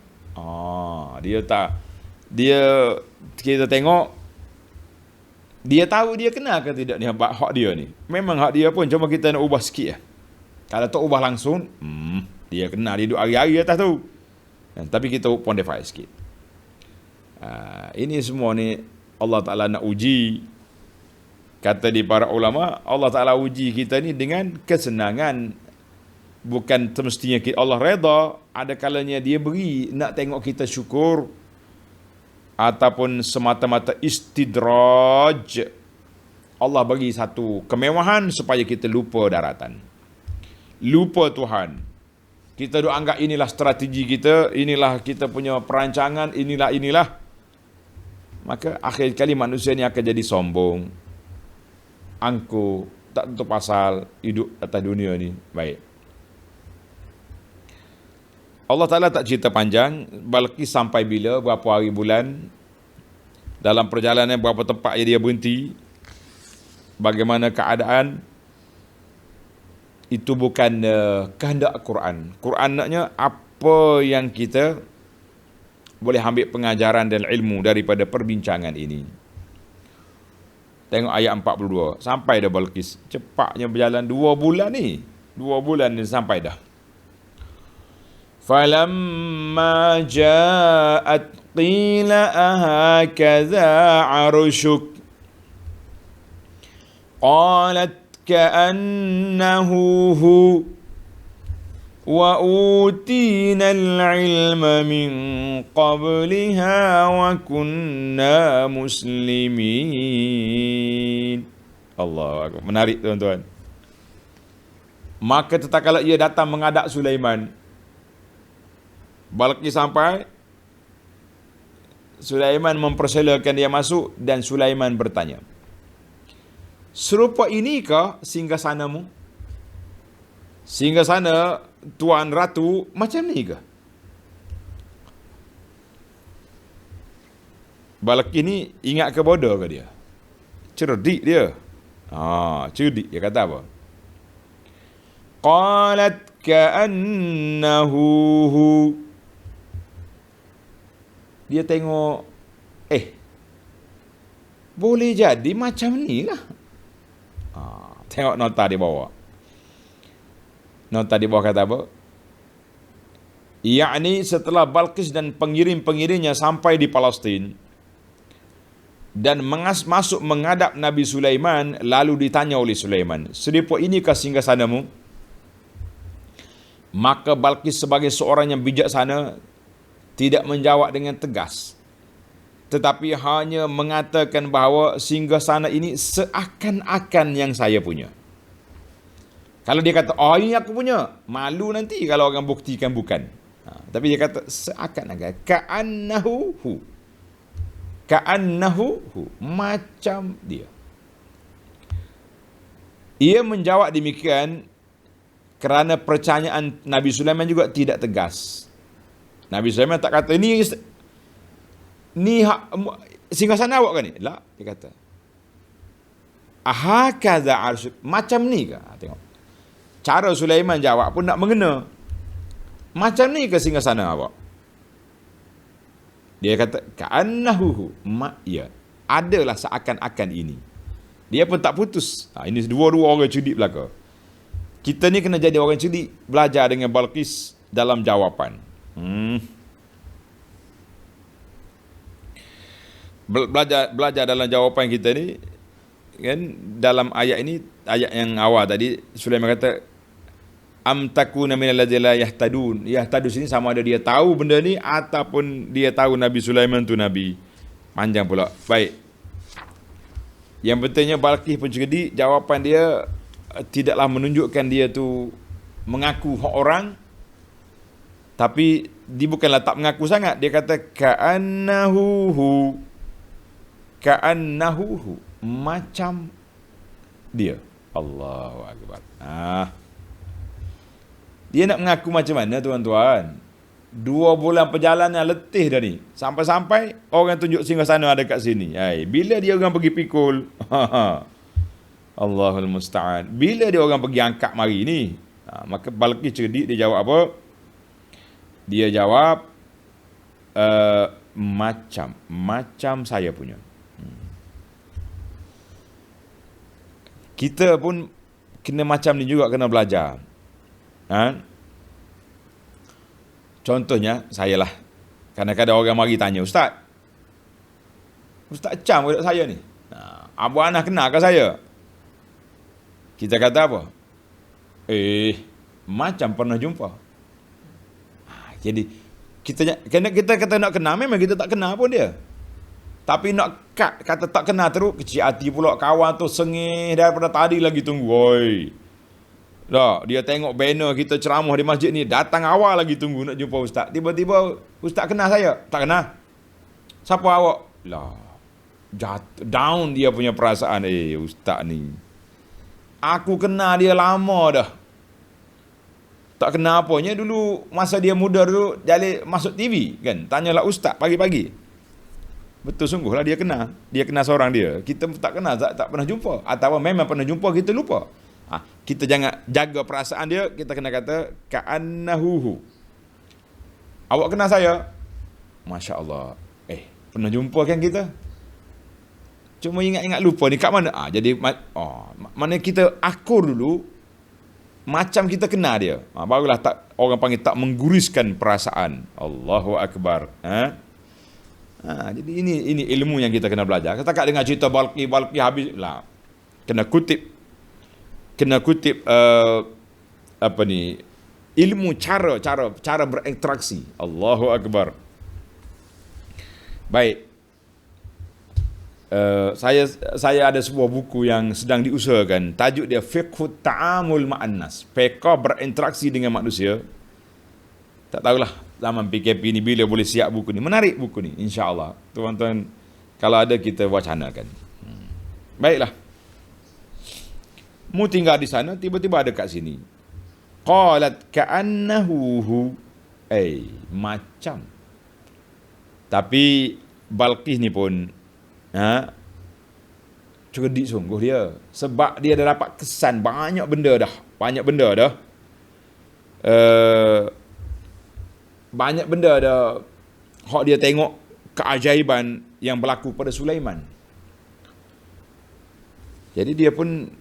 Kita tengok dia tahu dia kenal ke tidak ni hak dia ni. Memang hak dia pun, cuma kita nak ubah sikit ya. Kalau tak ubah langsung, dia kenal, dia duduk hari-hari atas tu. Tapi kita modify sikit. Ini semua ni Allah Ta'ala nak uji. Kata di para ulama, Allah Ta'ala uji kita ni dengan kesenangan. Bukan semestinya Allah reda. Ada kalanya dia beri nak tengok kita syukur, ataupun semata-mata istidraj. Allah bagi satu kemewahan supaya kita lupa daratan, lupa Tuhan. Kita duk anggap inilah strategi kita, inilah kita punya perancangan, inilah. Maka akhir kali manusia ni akan jadi sombong, angkuh, tak tentu pasal hidup atas dunia ni. Baik, Allah Ta'ala tak cerita panjang Balqis sampai bila, berapa hari bulan, dalam perjalanan berapa tempat dia berhenti, bagaimana keadaan. Itu bukan kehendak Quran. Quran naknya apa yang kita boleh ambil pengajaran dan ilmu daripada perbincangan ini. Tengok ayat 42. Sampai dah Balqis. Cepatnya berjalan 2 bulan ni. 2 bulan ni sampai dah. فَلَمَّا جَاءَتْ قِيلَ أَهَكَذَا عَرْشُكَ قَالَتْ كَأَنَّهُ هُوَ وَأُوتِينَا الْعِلْمَ مِنْ قَبْلِهَا وَكُنَّا مُسْلِمِينَ. Allah, menarik tuan-tuan. Maka tatkala ia datang menghadap Sulaiman, Balqis sampai, Sulaiman mempersilakan dia masuk, dan Sulaiman bertanya, serupa inikah singgasanamu? Singgasana Tuan Ratu macam ni ke? Balqis ni ingat ke bodoh ke dia? Cerdik dia. Cerdik. Dia kata apa? Qalat ka'annahu hu. Dia tengok, boleh jadi macam ni lah. Tengok nota di bawah. Nota di bawah kata apa? Yakni setelah Balqis dan pengirim-pengirimnya sampai di Palestin dan masuk menghadap Nabi Sulaiman, lalu ditanya oleh Sulaiman, serupa inikah singgasanamu? Maka Balqis sebagai seorang yang bijaksana tidak menjawab dengan tegas, tetapi hanya mengatakan bahawa singgasana ini seakan-akan yang saya punya. Kalau dia kata, oh ini aku punya, malu nanti kalau orang buktikan bukan. Tapi dia kata, seakan-akan, ka'annahu hu, macam dia. Ia menjawab demikian kerana percayaan Nabi Sulaiman juga tidak tegas. Nabi Sulaiman tak kata, ni singgasana awak kan ni? Tak, dia kata. Ahakaza arsyuk, macam ni ke? Tengok. Cara Sulaiman jawab pun nak mengena. Macam ni ke singgasana awak? Dia kata, ka'annahu, ya, adalah seakan-akan ini. Dia pun tak putus. Ini dua-dua orang cerdik belaka. Kita ni kena jadi orang cerdik, belajar dengan Balqis dalam jawapan. Belajar dalam jawapan kita ni, kan, dalam ayat ini, ayat yang awal tadi, Sulaiman kata, am takuna minal ladzina yahtadun. Yahtadun sini sama ada dia tahu benda ni ataupun dia tahu Nabi Sulaiman tu nabi. Panjang pula. Baik. Yang pentingnya Balqis pun cerdik, jawapan dia tidaklah menunjukkan dia tu mengaku hak orang, tapi dia bukanlah tak mengaku sangat. Dia kata ka'annahu, macam dia. Allahu akbar. Dia nak mengaku macam mana, tuan-tuan? 2 bulan perjalanan letih dah ni. Sampai-sampai orang tunjuk singgasana ada kat sini. Bila dia orang pergi pikul? Allahul musta'an. Bila dia orang pergi angkat mari ni? Maka Balqis cerdik, dia jawab apa? Dia jawab macam saya punya. Kita pun kena macam ni juga, kena belajar. Contohnya saya lah, kadang-kadang orang mari tanya, Ustaz Cam kat saya ni, Abu Anas kenal ke saya? Kita kata apa? Macam pernah jumpa. Jadi kita kata nak kenal, memang kita tak kenal pun dia. Tapi nak kata tak kenal terus, kecil hati pula kawan tu, sengih daripada tadi lagi tunggu. Oi. Dah, dia tengok banner kita ceramah di masjid ni, datang awal lagi tunggu nak jumpa ustaz. Tiba-tiba ustaz kenal saya? Tak kenal. Siapa awak? Lah, jatuh down dia punya perasaan. Ustaz ni, aku kenal dia lama dah. Tak kenal apanya, dulu masa dia muda dulu jadi masuk TV kan, tanyalah ustaz pagi-pagi. Betul sungguhlah dia kenal. Dia kenal seorang dia. Kita tak kenal, tak pernah jumpa. Atau memang pernah jumpa, kita lupa. Kita jangan jaga perasaan dia. Kita kena kata ka'annahu. Awak kenal saya? Masya Allah. Pernah jumpa kan kita? Cuma ingat-ingat lupa ni kat mana? Jadi mana kita akur dulu, macam kita kenal dia. Barulah orang panggil tak mengguriskan perasaan. Allahu akbar. Jadi ini ilmu yang kita kena belajar. Katakan dengan cerita Balqis habis lah. Kena kutip ilmu cara berinteraksi. Allahu akbar. Baik. Saya ada sebuah buku yang sedang diusahakan. Tajuk dia Fiqhut Ta'amul Ma'an Nas. Fiqh berinteraksi dengan manusia. Tak tahulah zaman PKP ni bila boleh siap buku ni. Menarik buku ni, insya-Allah. Tuan-tuan, kalau ada kita wacanakan. Baiklah. Mu tinggal di sana, tiba-tiba ada kat sini. Qalat ka'annahu, macam. Tapi Balqis ni pun cerdik sungguh dia. Sebab dia dah dapat kesan banyak benda dah. Banyak benda dah hak dia tengok keajaiban yang berlaku pada Sulaiman. Jadi dia pun,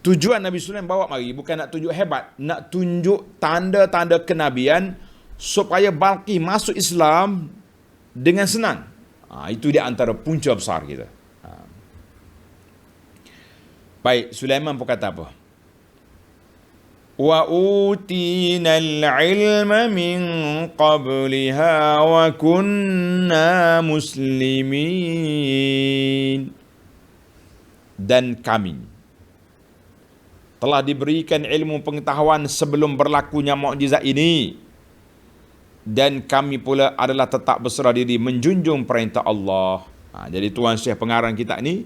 tujuan Nabi Sulaiman bawa mari bukan nak tunjuk hebat, nak tunjuk tanda-tanda kenabian supaya Balqis masuk Islam dengan senang. Itu dia antara punca besar kita. Baik, Sulaiman pun kata apa? Wa utinal ilma min qabliha wa kunna muslimin. Dan kami telah diberikan ilmu pengetahuan sebelum berlakunya mukjizat ini, dan kami pula adalah tetap berserah diri menjunjung perintah Allah. Jadi Tuan Syekh pengarang kita ni,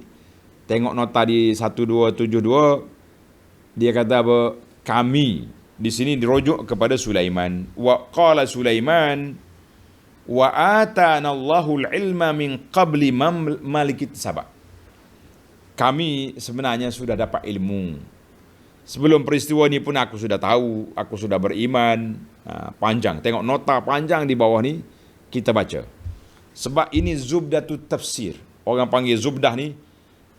tengok nota di 1272, dia kata apa? Kami di sini dirujuk kepada Sulaiman. Wa qala Sulaiman wa atana Allahul ilma min qabli malikit Sabak. Kami sebenarnya sudah dapat ilmu. Sebelum peristiwa ni pun aku sudah tahu, aku sudah beriman. Panjang, tengok nota panjang di bawah ni, kita baca. Sebab ini zubdatut tafsir. Orang panggil zubdah ni,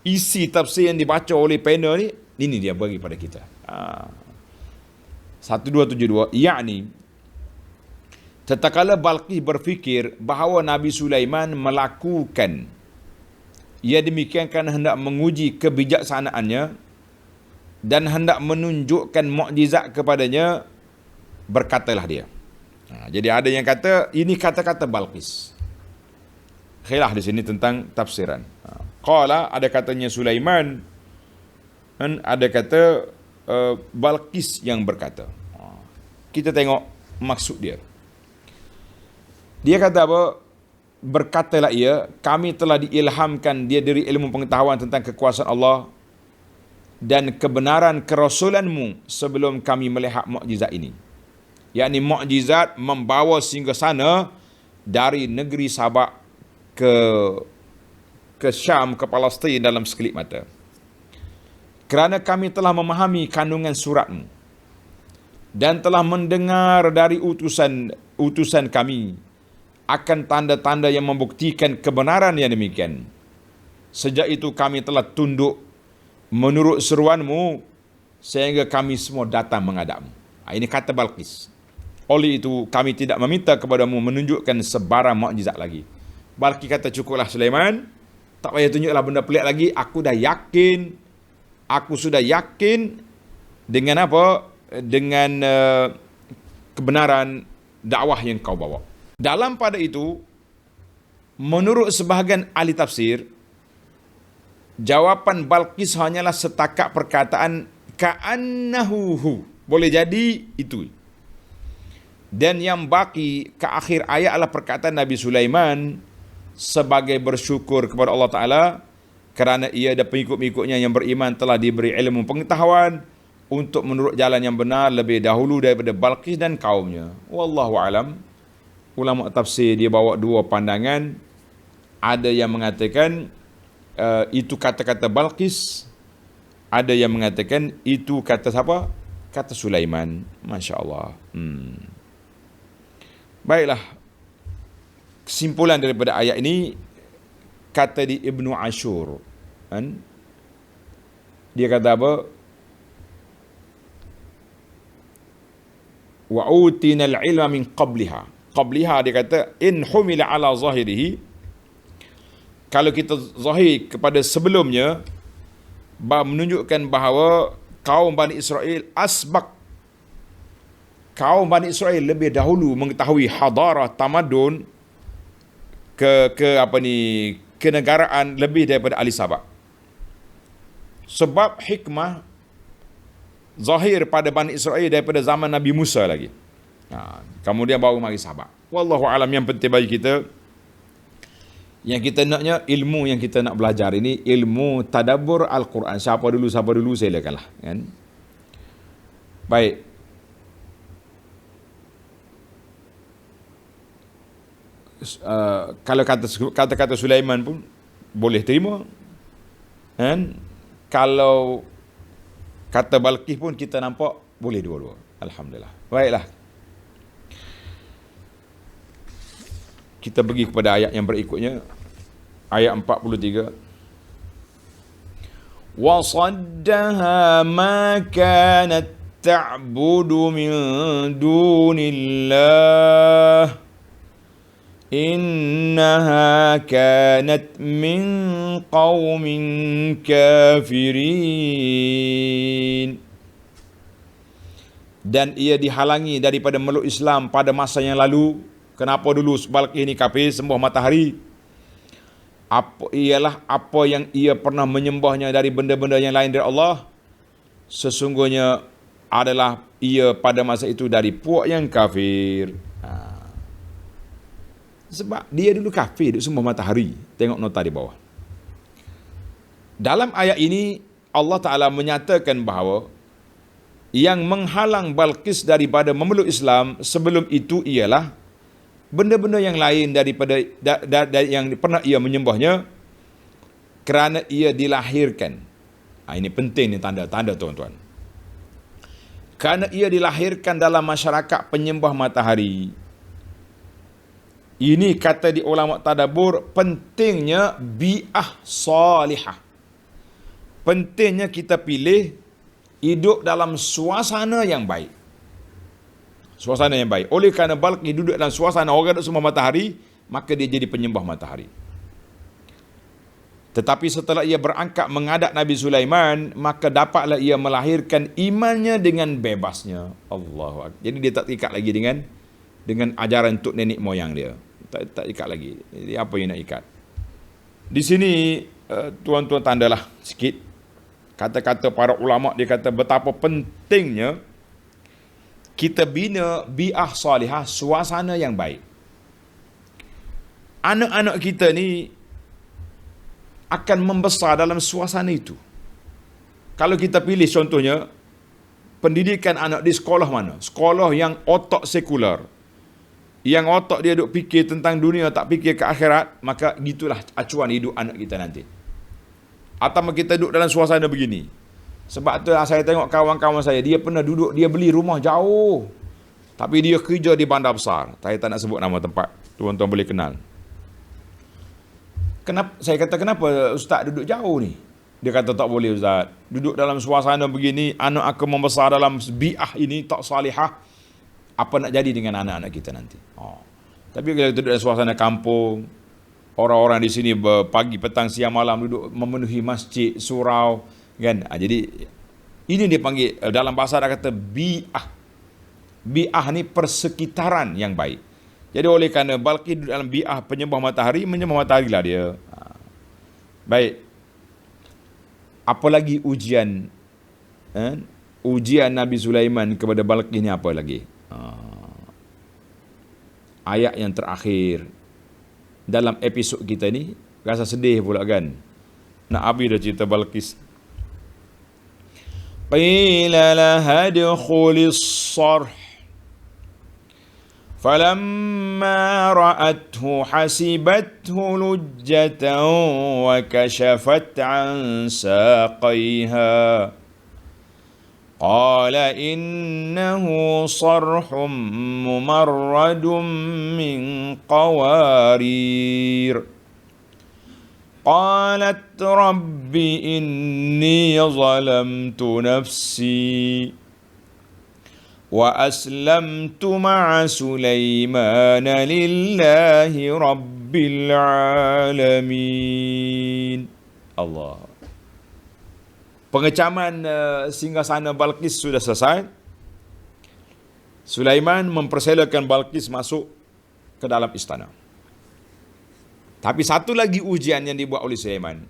isi tafsir yang dibaca oleh panel ni, ini dia bagi pada kita. 1272, yakni tatkala Balqis berfikir bahawa Nabi Sulaiman melakukan ia demikian kerana hendak menguji kebijaksanaannya dan hendak menunjukkan mukjizat kepadanya, berkatalah dia. Jadi ada yang kata ini kata-kata Balqis. Khilaf di sini tentang tafsiran. Qala, ada katanya Sulaiman, dan ada kata Balqis yang berkata. Kita tengok maksud dia. Dia kata apa? Berkatalah ia, kami telah diilhamkan dia dari ilmu pengetahuan tentang kekuasaan Allah dan kebenaran kerasulanmu sebelum kami melihat mukjizat ini. Yakni mukjizat membawa singgasana dari negeri Sabak ke Syam, ke Palestin dalam sekelip mata. Kerana kami telah memahami kandungan suratmu dan telah mendengar dari utusan kami akan tanda-tanda yang membuktikan kebenaran yang demikian. Sejak itu kami telah tunduk menurut seruanmu sehingga kami semua datang menghadapmu. Ini kata Balqis. Oleh itu kami tidak meminta kepadamu menunjukkan sebarang mukjizat lagi. Balqis kata, cukuplah Sulaiman, tak payah tunjuklah benda pelik lagi. Aku sudah yakin dengan apa? Dengan kebenaran dakwah yang kau bawa. Dalam pada itu, menurut sebahagian ahli tafsir, jawapan Balqis hanyalah setakat perkataan ka'annahu, boleh jadi itu. Dan yang baki ke akhir ayat adalah perkataan Nabi Sulaiman sebagai bersyukur kepada Allah Ta'ala kerana ia dan pengikut-pengikutnya yang beriman telah diberi ilmu pengetahuan untuk menurut jalan yang benar lebih dahulu daripada Balqis dan kaumnya. Wallahu alam. Ulama tafsir dia bawa dua pandangan. Ada yang mengatakan itu kata-kata Balqis. Ada yang mengatakan itu kata siapa? Kata Sulaiman. Masya Allah. Baiklah. Kesimpulan daripada ayat ini, kata di Ibnu Ashur. Dia kata apa? Wa utinal ilma min qabliha. Qabliha dia kata in humila ala zahirihi, kalau kita zahir kepada sebelumnya, menunjukkan bahawa kaum Bani Israel kaum Bani Israel lebih dahulu mengetahui hadarah tamadun kenegaraan lebih daripada ahli Sabak. Sebab hikmah zahir pada Bani Israel daripada zaman Nabi Musa lagi. Kemudian baru mari Sabak. Wallahu alam, yang penting bagi kita, yang kita naknya ilmu yang kita nak belajar ini ilmu tadabbur Al-Quran. Siapa dulu silakanlah, kan? Baik. Kalau kata-kata Sulaiman pun boleh terima, kan? Kalau kata Balqis pun kita nampak boleh dua-dua. Alhamdulillah. Baiklah. Kita pergi kepada ayat yang berikutnya. Ayat 43. Wa saddaha ma kanat ta'budu min dunillah innaha kanat min qaumin kafirin. Dan ia dihalangi daripada meluk Islam pada masa yang lalu. Kenapa dulu Balqis ini kafir, sembah matahari? Apa yang ia pernah menyembahnya dari benda-benda yang lain dari Allah. sesungguhnya adalah ia pada masa itu dari puak yang kafir. Sebab dia dulu kafir, duk sembah matahari. Tengok nota di bawah. Dalam ayat ini Allah Ta'ala menyatakan bahawa yang menghalang Balqis daripada memeluk Islam sebelum itu ialah benda-benda yang lain daripada yang pernah ia menyembahnya kerana ia dilahirkan. Ini penting ni tanda-tanda tuan-tuan. Kerana ia dilahirkan dalam masyarakat penyembah matahari. Ini kata di ulama tadabbur, pentingnya bi'ah salihah. Pentingnya kita pilih hidup dalam suasana yang baik. Suasana yang baik. Oleh kerana Balqis duduk dalam suasana orang duduk semua matahari, maka dia jadi penyembah matahari. Tetapi setelah ia berangkat menghadap Nabi Sulaiman, maka dapatlah ia melahirkan imannya dengan bebasnya. Allahu Akbar. Jadi dia tak ikat lagi dengan ajaran tok nenek moyang dia. Tak ikat lagi. Jadi apa yang nak ikat? Di sini tuan-tuan tandalah sikit kata-kata para ulama. Dia kata betapa pentingnya kita bina bi'ah salihah, suasana yang baik. Anak-anak kita ni akan membesar dalam suasana itu. Kalau kita pilih contohnya pendidikan anak di sekolah mana? Sekolah yang otak sekular, yang otak dia duk fikir tentang dunia, tak fikir ke akhirat, maka gitulah acuan hidup anak kita nanti. Atau kita duduk dalam suasana begini. Sebab tu saya tengok kawan-kawan saya, dia pernah duduk, dia beli rumah jauh, tapi dia kerja di bandar besar. Saya tak nak sebut nama tempat, tuan-tuan boleh kenal. Saya kata, kenapa ustaz duduk jauh ni? Dia kata, tak boleh ustaz, duduk dalam suasana begini, anak akan membesar dalam bi'ah ini tak salihah. Apa nak jadi dengan anak-anak kita nanti? Tapi kalau kita duduk dalam suasana kampung, orang-orang di sini pagi, petang, siang, malam duduk memenuhi masjid, surau, kan? Jadi ini dia panggil, dalam bahasa Arab kata bi'ah. Bi'ah ni persekitaran yang baik. Jadi oleh kerana Balqis duduk dalam bi'ah penyembah matahari, menyembah matahari lah dia. Baik. Apalagi ujian ujian Nabi Sulaiman kepada Balqis ni apa lagi? Ayat yang terakhir dalam episod kita ni, rasa sedih pula kan. Nak habis dah cerita Balqis. Qila laha adkhulis sarh falamma ra'athu hasibathu lujjatan wa kashafat an saqayha qala innahu sarhum mumarradun min qawarir قالت رب إني ظلمت نفسي وأسلمت مع سليمان لله رب العالمين. Allah. Pengecaman singgasana Balqis sudah selesai. Sulaiman memperselakan Balqis masuk ke dalam istana. Tapi satu lagi ujian yang dibuat oleh Sulaiman.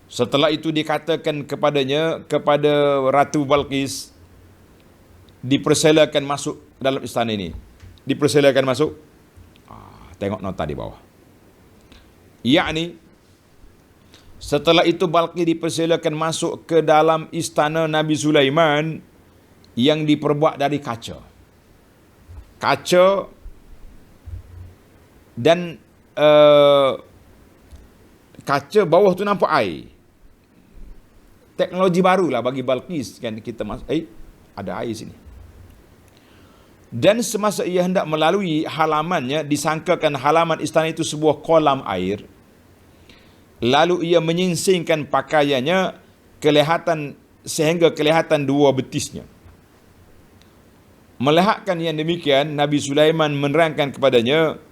Setelah itu dikatakan kepadanya, kepada Ratu Balqis, dipersilakan masuk dalam istana ini. Dipersilakan masuk. Tengok nota di bawah. Yakni, setelah itu Balqis dipersilakan masuk ke dalam istana Nabi Sulaiman yang diperbuat dari kaca. Kaca dan kaca bawah tu nampak air. Teknologi barulah bagi Balqis kan, kita ada air sini. Dan semasa ia hendak melalui halamannya, disangkakan halaman istana itu sebuah kolam air. Lalu ia menyingsingkan pakaiannya sehingga kelihatan dua betisnya. Melihatkan yang demikian, Nabi Sulaiman menerangkan kepadanya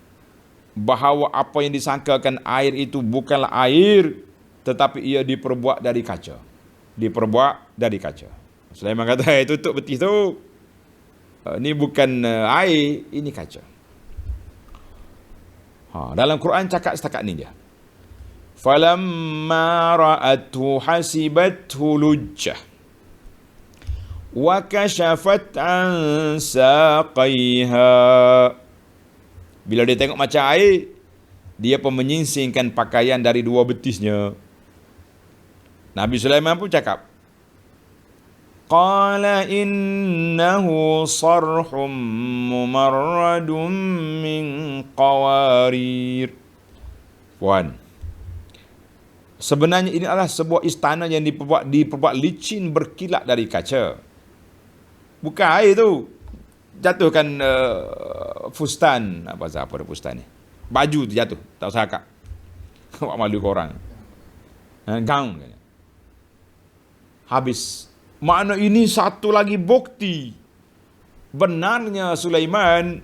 bahawa apa yang disangkakan air itu bukanlah air, tetapi ia diperbuat dari kaca. Diperbuat dari kaca. Sulaiman kata, tutup betis tu. Ini bukan air, ini kaca. Dalam Quran cakap setakat ni je. Falamma ra'athu hasibathu lujjah. wa kashafat an saqaiha. Bila dia tengok macam air, dia pun menyingsingkan pakaian dari dua betisnya. Nabi Sulaiman pun cakap, qala innahu sarhum mumarradun min qawarir. Puan, sebenarnya ini adalah sebuah istana yang diperbuat licin berkilat dari kaca. Bukan air tu. Jatuhkan fustan, apa fustan ni? Baju tu jatuh, tak usah akak. Buat malu korang. Gaun. Habis. Makna ini satu lagi bukti benarnya Sulaiman.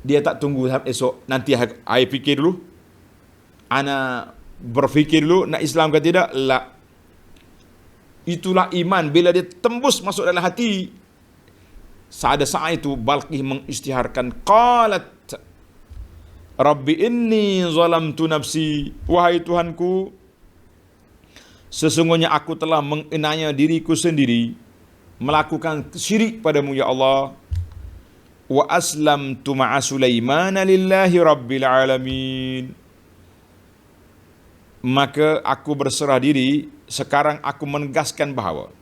Dia tak tunggu esok, nanti I fikir dulu, ana berfikir dulu nak Islam ke tidak. La. Itulah iman bila dia tembus masuk dalam hati. Saat itu Balqis mengisytiharkan, qalat Rabbi inni zalamtu nafsi, wahai Tuhanku, sesungguhnya aku telah menganiaya diriku sendiri, melakukan syirik padamu ya Allah. Wa aslamtu ma'a Sulaiman lillahi rabbil alamin. Maka aku berserah diri, sekarang aku menegaskan bahawa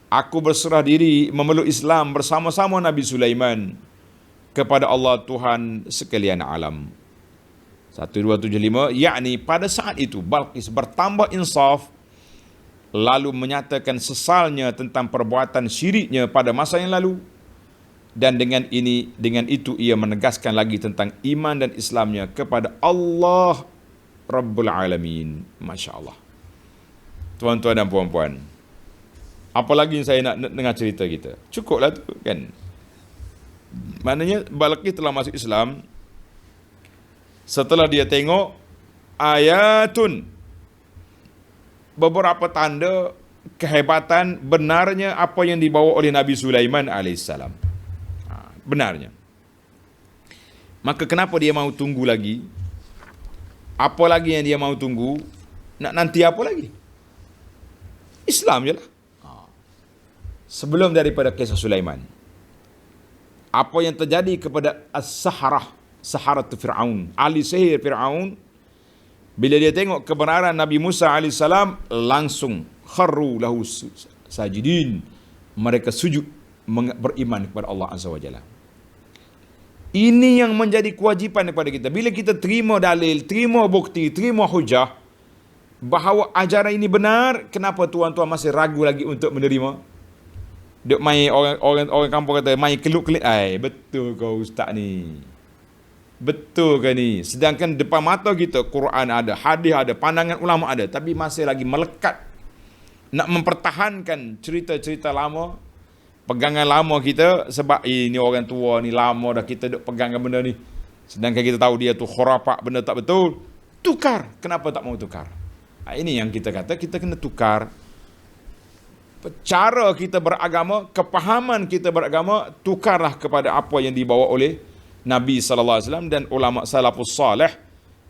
aku berserah diri memeluk Islam bersama-sama Nabi Sulaiman kepada Allah Tuhan sekalian alam. 1275, yakni pada saat itu Balqis bertambah insaf, lalu menyatakan sesalnya tentang perbuatan syiriknya pada masa yang lalu, dan dengan itu ia menegaskan lagi tentang iman dan Islamnya kepada Allah Rabbul Alamin. Masya Allah. Tuan-tuan dan puan-puan, apa lagi yang saya nak dengar cerita kita? Cukuplah tu kan. Maknanya Balqis telah masuk Islam setelah dia tengok ayatun, beberapa tanda kehebatan benarnya apa yang dibawa oleh Nabi Sulaiman alaihissalam. Benarnya. Maka kenapa dia mahu tunggu lagi? Apa lagi yang dia mahu tunggu? Nak nanti apa lagi? Islam je lah. Sebelum daripada kisah Sulaiman, apa yang terjadi kepada as-saharah, saharat Fir'aun, ahli sihir Fir'aun, bila dia tengok kebenaran Nabi Musa AS, langsung kharru lahu sajidin, mereka sujud beriman kepada Allah Azza wa Jalla. Ini yang menjadi kewajipan kepada kita. Bila kita terima dalil, terima bukti, terima hujah bahawa ajaran ini benar, kenapa tuan-tuan masih ragu lagi untuk menerima? Duk main orang kampung kata main keluk-kelik, betul kau ustaz ni. Betul ke ni? Sedangkan depan mata kita Quran ada, hadis ada, pandangan ulama ada, tapi masih lagi melekat nak mempertahankan cerita-cerita lama, pegangan lama kita, sebab ini orang tua ni lama dah kita duk pegangkan benda ni. Sedangkan kita tahu dia tu khurafat, benda tak betul. Tukar. Kenapa tak mau tukar? Ini yang kita kata, kita kena tukar. Cara kita beragama, kepahaman kita beragama, tukarlah kepada apa yang dibawa oleh Nabi SAW dan ulama salafus salih,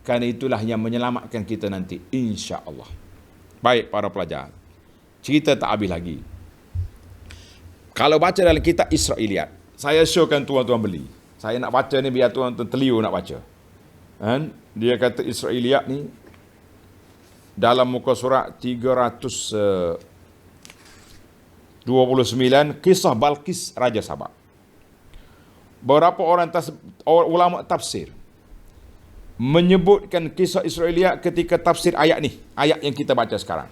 kerana itulah yang menyelamatkan kita nanti insya-Allah. Baik para pelajar, cerita tak habis lagi. Kalau baca dalam kitab Israiliyat, saya showkan tuan-tuan beli. Saya nak baca ni biar tuan-tuan terliur nak baca. Dia kata Israiliyat ni dalam muka surat 329, kisah Balqis Raja Sabah. Beberapa orang ulama tafsir menyebutkan kisah Israiliyat ketika tafsir ayat ni, ayat yang kita baca sekarang.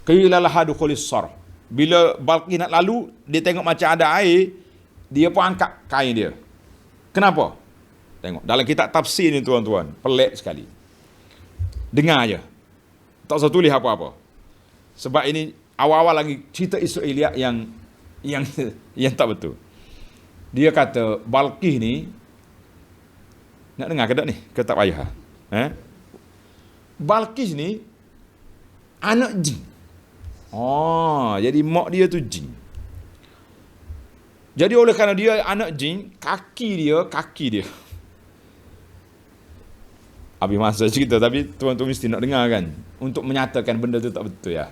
Qila laha dukhulis sarh. Bila Balqis nak lalu, dia tengok macam ada air, dia pun angkat kain dia. Kenapa? Tengok dalam kitab tafsir ni tuan-tuan, pelik sekali. Dengar aja. Tak usah tulis apa-apa. Sebab ini awal-awal lagi cerita Israiliyat yang tak betul. Dia kata Balqis ni, nak dengar ke tak ni? Ke tak payah? Balqis ni anak jin. Jadi mak dia tu jin. Jadi oleh kerana dia anak jin, kaki dia. Habis masa cerita, tapi tuan-tuan mesti nak dengar kan, untuk menyatakan benda tu tak betul ya.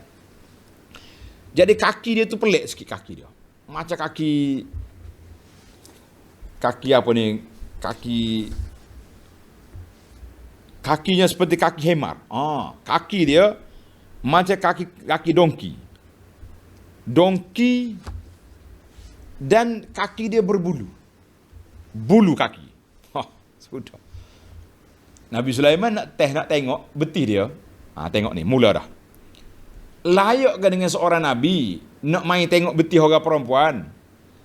Jadi kaki dia tu pelik sikit kaki dia. Macam kaki apa ni? Kakinya seperti kaki hemar. Kaki dia macam kaki dongki. Dongki dan kaki dia berbulu. Bulu kaki. Sudah. Nabi Sulaiman nak tengok betih dia. Tengok ni, mula dah. Layak ke dengan seorang Nabi nak main tengok betih orang perempuan?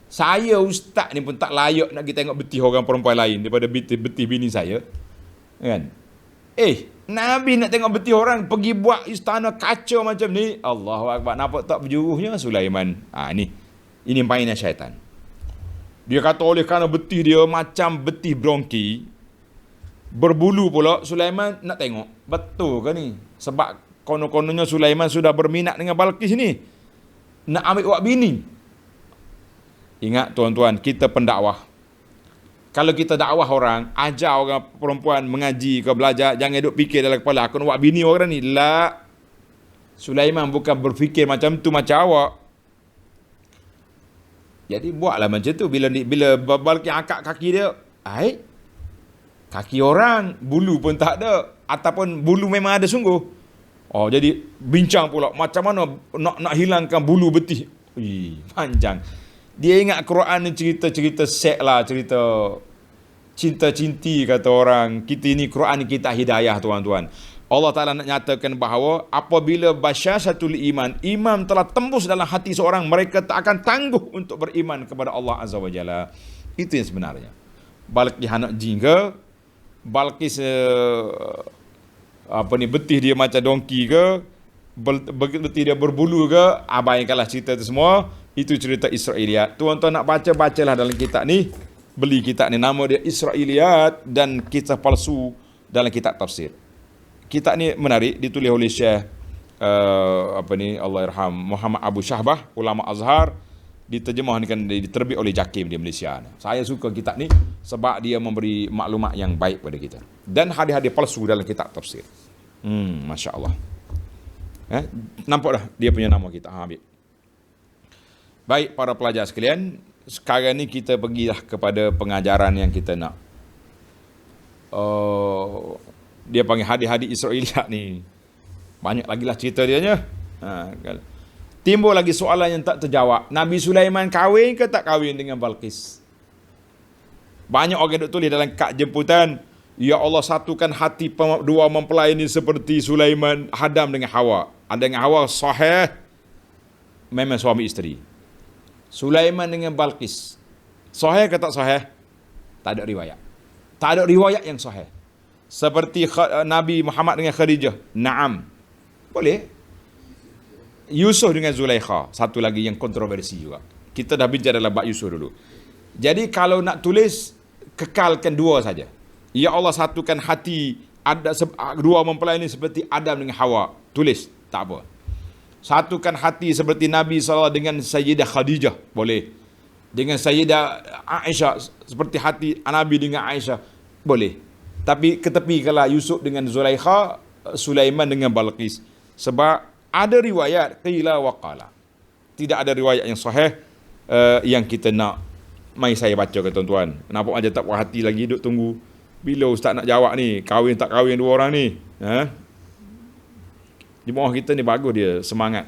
Saya ustaz ni pun tak layak nak pergi tengok betih orang perempuan lain daripada betih bini saya. Kan? Nabi nak tengok betih orang pergi buat istana kaca macam ni. Allahu Akbar. Nampak tak berjuruhnya Sulaiman? Ini mainan syaitan. Dia kata oleh kerana betih dia macam betih bronki, berbulu pula, Sulaiman nak tengok. Betul ke ni? Sebab konon-kononnya Sulaiman sudah berminat dengan Balqis ni. Nak ambil buat bini. Ingat tuan-tuan, kita pendakwah. Kalau kita dakwah orang, ajar orang perempuan mengaji ke belajar, jangan duk fikir dalam kepala, aku nak buat bini orang ni. La. Sulaiman bukan berfikir macam tu macam awak. Jadi buatlah macam tu. Bila Balqis angkat kaki dia, kaki orang, bulu pun tak ada. Ataupun bulu memang ada sungguh. Jadi bincang pula macam mana nak hilangkan bulu betih. Panjang. Dia ingat Quran ni cerita-cerita seks lah, cerita cinta-cinti kata orang. Kita ini Quran ni kita hidayah tuan-tuan. Allah Ta'ala nak nyatakan bahawa apabila basyasatul iman telah tembus dalam hati seorang, mereka tak akan tangguh untuk beriman kepada Allah Azza wa Jalla. Itu yang sebenarnya. Balqis anak jin ke? Balqis betih dia macam dongki ke? Betih dia berbulu ke? Abaikanlah cerita itu semua. Itu cerita Israiliyat. Tuan-tuan nak bacalah dalam kitab ni. Beli kitab ni, nama dia Israiliyat dan kisah palsu dalam kitab tafsir. Kitab ni menarik, ditulis oleh Syekh Allahyarham Muhammad Abu Syahbah, ulama Azhar, diterjemahkan, diterbit oleh JAKIM di Malaysia. Saya suka kitab ni sebab dia memberi maklumat yang baik pada kita. Dan hadis-hadis palsu dalam kitab tafsir. Masya Allah. Nampak dah dia punya nama kita. Ambil. Baik para pelajar sekalian, sekarang ni kita pergilah kepada pengajaran yang kita nak. Dia panggil hadis-hadis Israiliyat ni. Banyak lagi lah cerita dia nya. Timbul lagi soalan yang tak terjawab. Nabi Sulaiman kahwin ke tak kahwin dengan Balqis? Banyak orang duk tulis dalam kad jemputan, ya Allah satukan hati dua mempelai ini seperti Sulaiman, Adam dengan Hawa. Dengan Hawa sahih, memang suami isteri. Sulaiman dengan Balqis, sahih ke tak sahih? Tak ada riwayat. Tak ada riwayat yang sahih. Seperti Nabi Muhammad dengan Khadijah, na'am. Boleh. Yusuf dengan Zulaikha, satu lagi yang kontroversi juga. Kita dah bincang dalam bab Yusuf dulu. Jadi kalau nak tulis, kekalkan dua saja. Ya Allah satukan hati dua mempelai ini seperti Adam dengan Hawa. Tulis, tak apa. Satukan hati seperti Nabi SAW dengan Sayyidah Khadijah, boleh. Dengan Sayyidah Aisyah, seperti hati Nabi dengan Aisyah, boleh. Tapi ketepikanlah Yusuf dengan Zulaikha, Sulaiman dengan Balqis. Sebab ada riwayat qila wa qala. Tidak ada riwayat yang sahih yang kita nak. Mai saya baca ke tuan-tuan. Kenapa aja tak puas hati lagi duk tunggu bila ustaz nak jawab ni, kahwin tak kahwin dua orang ni. Jemaah kita ni bagus dia, semangat.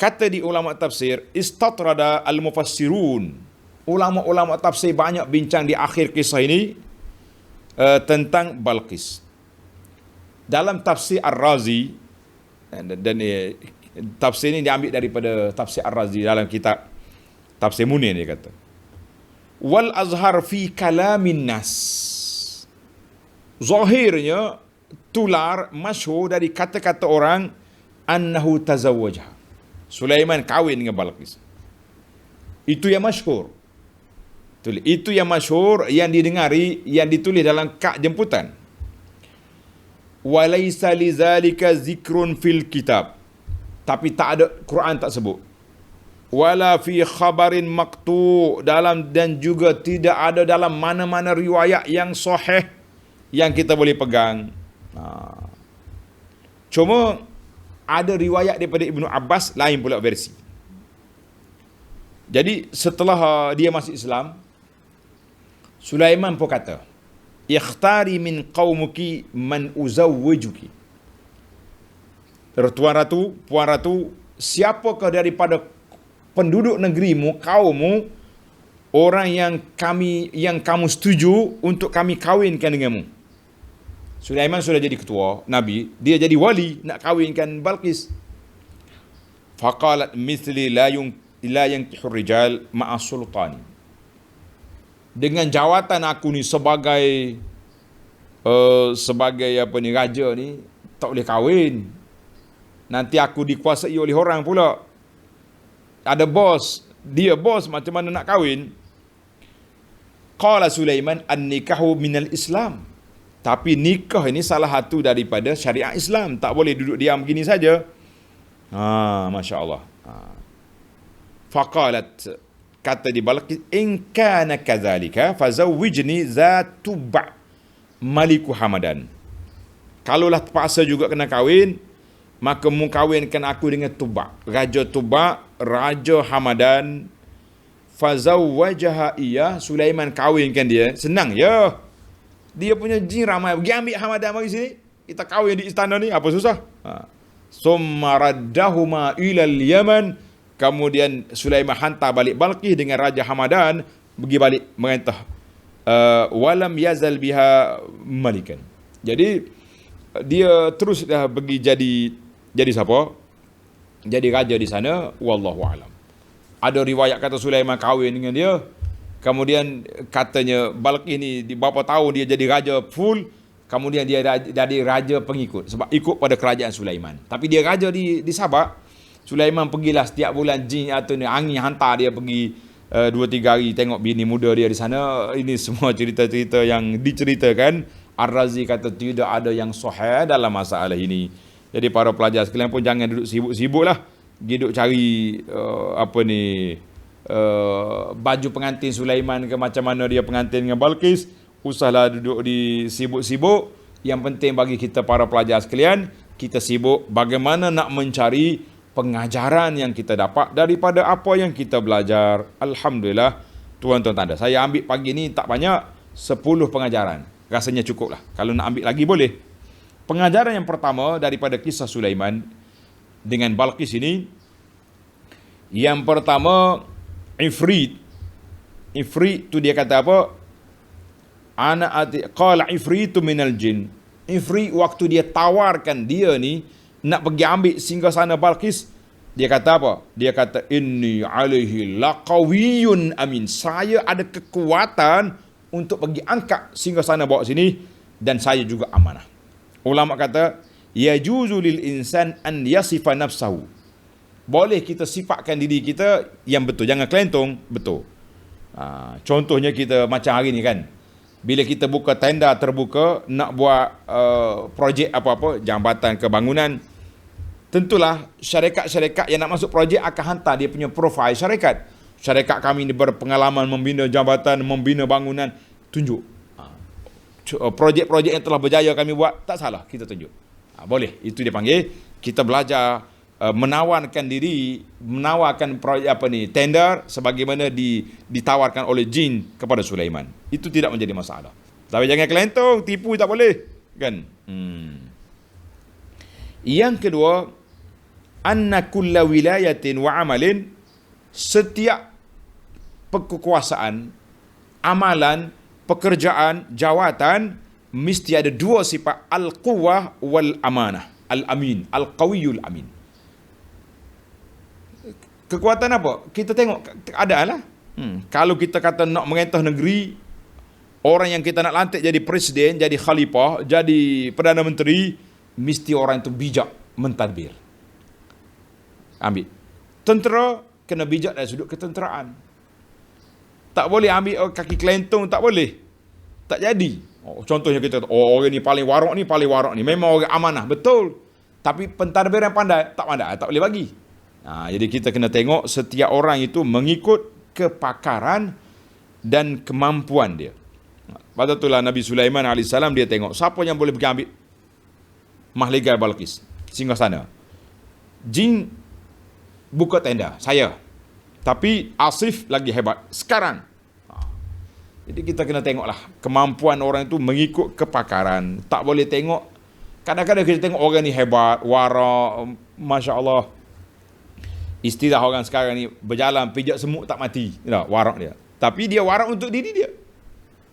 Kata di ulama tafsir, istatrada al-mufassirun. Ulama-ulama tafsir banyak bincang di akhir kisah ini tentang Balqis. Dalam tafsir Ar-Razi, dan tafsir ini diambil daripada tafsir Ar-Razi dalam kitab Tafsir Munir, dia kata, wal azhar fi kalamin nas. Zahirnya tular masyhur dari kata-kata orang annahu tazawwajha. Sulaiman kahwin dengan Balqis. Itu yang masyhur. Itu yang masyhur, yang didengari, yang ditulis dalam kad jemputan. Walaysa lizalika zikrun fil kitab. Tapi tak ada, Quran tak sebut. Wala fi khabarin maqtu, dalam, dan juga tidak ada dalam mana-mana riwayat yang sahih yang kita boleh pegang. Cuma ada riwayat daripada Ibnu Abbas lain pula versi. Jadi setelah dia masuk Islam, Sulaiman pun kata, ikhtari min qaumuki man uzawwijuki. Tuan Ratu, Puan Ratu, siapakah daripada penduduk negerimu, kaummu, orang yang kamu setuju untuk kami kahwinkan denganmu. Sulaiman sudah jadi ketua Nabi, dia jadi wali nak kahwinkan Balqis. Faqalat mithli la yankihu rijal ma'a sultani. Dengan jawatan aku ni sebagai raja ni tak boleh kahwin. Nanti aku dikuasai oleh orang pula. Ada bos, dia bos, macam mana nak kahwin? Qala Sulaiman an-nikahu minal Islam. Tapi nikah ini salah satu daripada syariat Islam. Tak boleh duduk diam begini saja. Masya Allah. Faqalat, kata di Balqis, in kana kadzalika fazawwijni zatuba maliku Hamadan. Kalaulah terpaksa juga kena kahwin, maka mu kahwinkan aku dengan Tuba, Raja Hamadan. Fazawwajaha iya, Sulaiman kahwinkan dia. Senang ya. Dia punya jin ramai, pergi ambil Hamadan mari sini, kita kahwin di istana ni, apa susah? Summa raddahuma ilal Yaman. Kemudian Sulaiman hantar balik Balqis dengan Raja Hamadan, pergi balik merintah. Walam yazal biha malikan. Jadi dia terus dah pergi jadi siapa? Jadi raja di sana, wallahu alam. Ada riwayat kata Sulaiman kahwin dengan dia. Kemudian katanya Balqis ni di berapa tahun dia jadi raja full. Kemudian dia jadi raja pengikut sebab ikut pada kerajaan Sulaiman. Tapi dia raja di Sabak. Sulaiman pergilah setiap bulan jin atau angin hantar dia pergi 2-3 hari tengok bini muda dia di sana. Ini semua cerita-cerita yang diceritakan. Ar-Razi kata tidak ada yang sahih dalam masalah ini. Jadi para pelajar sekalian pun jangan duduk sibuk-sibuk lah. Duduk cari baju pengantin Sulaiman ke macam mana dia pengantin dengan Balqis. Usahlah duduk di sibuk-sibuk. Yang penting bagi kita para pelajar sekalian, kita sibuk bagaimana nak mencari pengajaran yang kita dapat daripada apa yang kita belajar. Alhamdulillah, tuan-tuan tanda. Saya ambil pagi ni tak banyak, 10 pengajaran. Rasanya cukup lah. Kalau nak ambil lagi boleh. Pengajaran yang pertama daripada kisah Sulaiman dengan Balqis ini, yang pertama, Ifrit tu dia kata apa? Qala ifritu minal jin. Ifrit waktu dia tawarkan dia ni nak pergi ambil singgasana Balqis, dia kata apa? Dia kata inni alaihi laqawiyyun amin. Saya ada kekuatan untuk pergi angkat singgasana bawa sini dan saya juga amanah. Ulama kata yajuzu lil insan an yasifa nafsahu. Boleh kita sifatkan diri kita yang betul, jangan kelentong, betul. Contohnya kita macam hari ni kan, bila kita buka tenda terbuka nak buat projek apa-apa, jambatan ke bangunan, tentulah syarikat-syarikat yang nak masuk projek akan hantar dia punya profil syarikat. Syarikat kami ni berpengalaman membina jambatan, membina bangunan, tunjuk. Projek-projek yang telah berjaya kami buat, tak salah, kita tunjuk. Boleh, itu dia panggil kita belajar menawarkan diri, menawarkan tender sebagaimana ditawarkan oleh jin kepada Sulaiman. Itu tidak menjadi masalah. Tapi jangan kelentong, tipu tak boleh, kan? Yang kedua, anna kulla wilayatin wa amalin, setiap kekuasaan, amalan, pekerjaan, jawatan mesti ada dua sifat, al-quwwah wal amanah, al-amin, al-qawiyul amin. Kekuatan apa? Kita tengok keadaan lah. Kalau kita kata nak merintah negeri, orang yang kita nak lantik jadi presiden, jadi khalifah, jadi perdana menteri, mesti orang itu bijak mentadbir. Ambil. Tentera kena bijak dari sudut ketenteraan. Tak boleh ambil kaki kelentong, tak boleh. Tak jadi. Contohnya kita kata, orang ni paling warak ni. Memang orang amanah, betul. Tapi pentadbir yang pandai, tak boleh bagi. Jadi kita kena tengok setiap orang itu mengikut kepakaran dan kemampuan dia. Pada itulah Nabi Sulaiman AS dia tengok siapa yang boleh pergi ambil mahligai Balqis, singgah sana. Jin buka tenda, saya. Tapi Asif lagi hebat sekarang. Jadi kita kena tengoklah kemampuan orang itu mengikut kepakaran. Tak boleh tengok, kadang-kadang kita tengok orang ni hebat, wara, Masya Allah. Istilah orang sekarang ni, berjalan pijak semut tak mati, warak dia. Tapi dia warak untuk diri dia.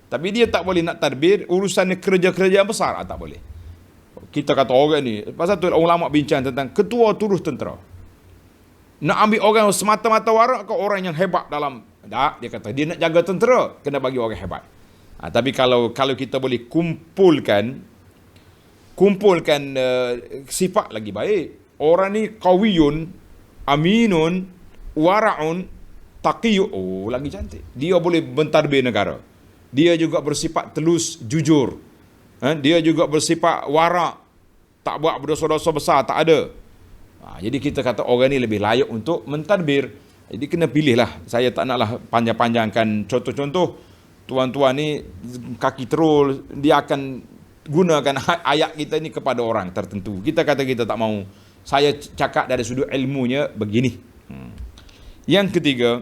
Tapi dia tak boleh nak tadbir urusan kerja-kerja yang besar, tak boleh. Kita kata orang ni, pasal tu ulama bincang tentang ketua turuh tentera. Nak ambil orang semata-mata warak ke orang yang hebat dalam, tak, dia kata dia nak jaga tentera, kena bagi orang hebat. Tapi kalau kita boleh kumpulkan sifat lagi baik. Orang ni qawiyun, aminun, wara'un, taqiyun, lagi cantik. Dia boleh mentadbir negara. Dia juga bersifat telus, jujur. Dia juga bersifat wara', tak buat berdosa-dosa besar, tak ada. Jadi kita kata orang ni lebih layak untuk mentadbir. Jadi kena pilihlah. Saya tak naklah panjang-panjangkan contoh-contoh. Tuan-tuan ni kaki terul, dia akan gunakan ayat kita ni kepada orang tertentu. Kita kata kita tak mau. Saya cakap dari sudut ilmunya begini. Yang ketiga,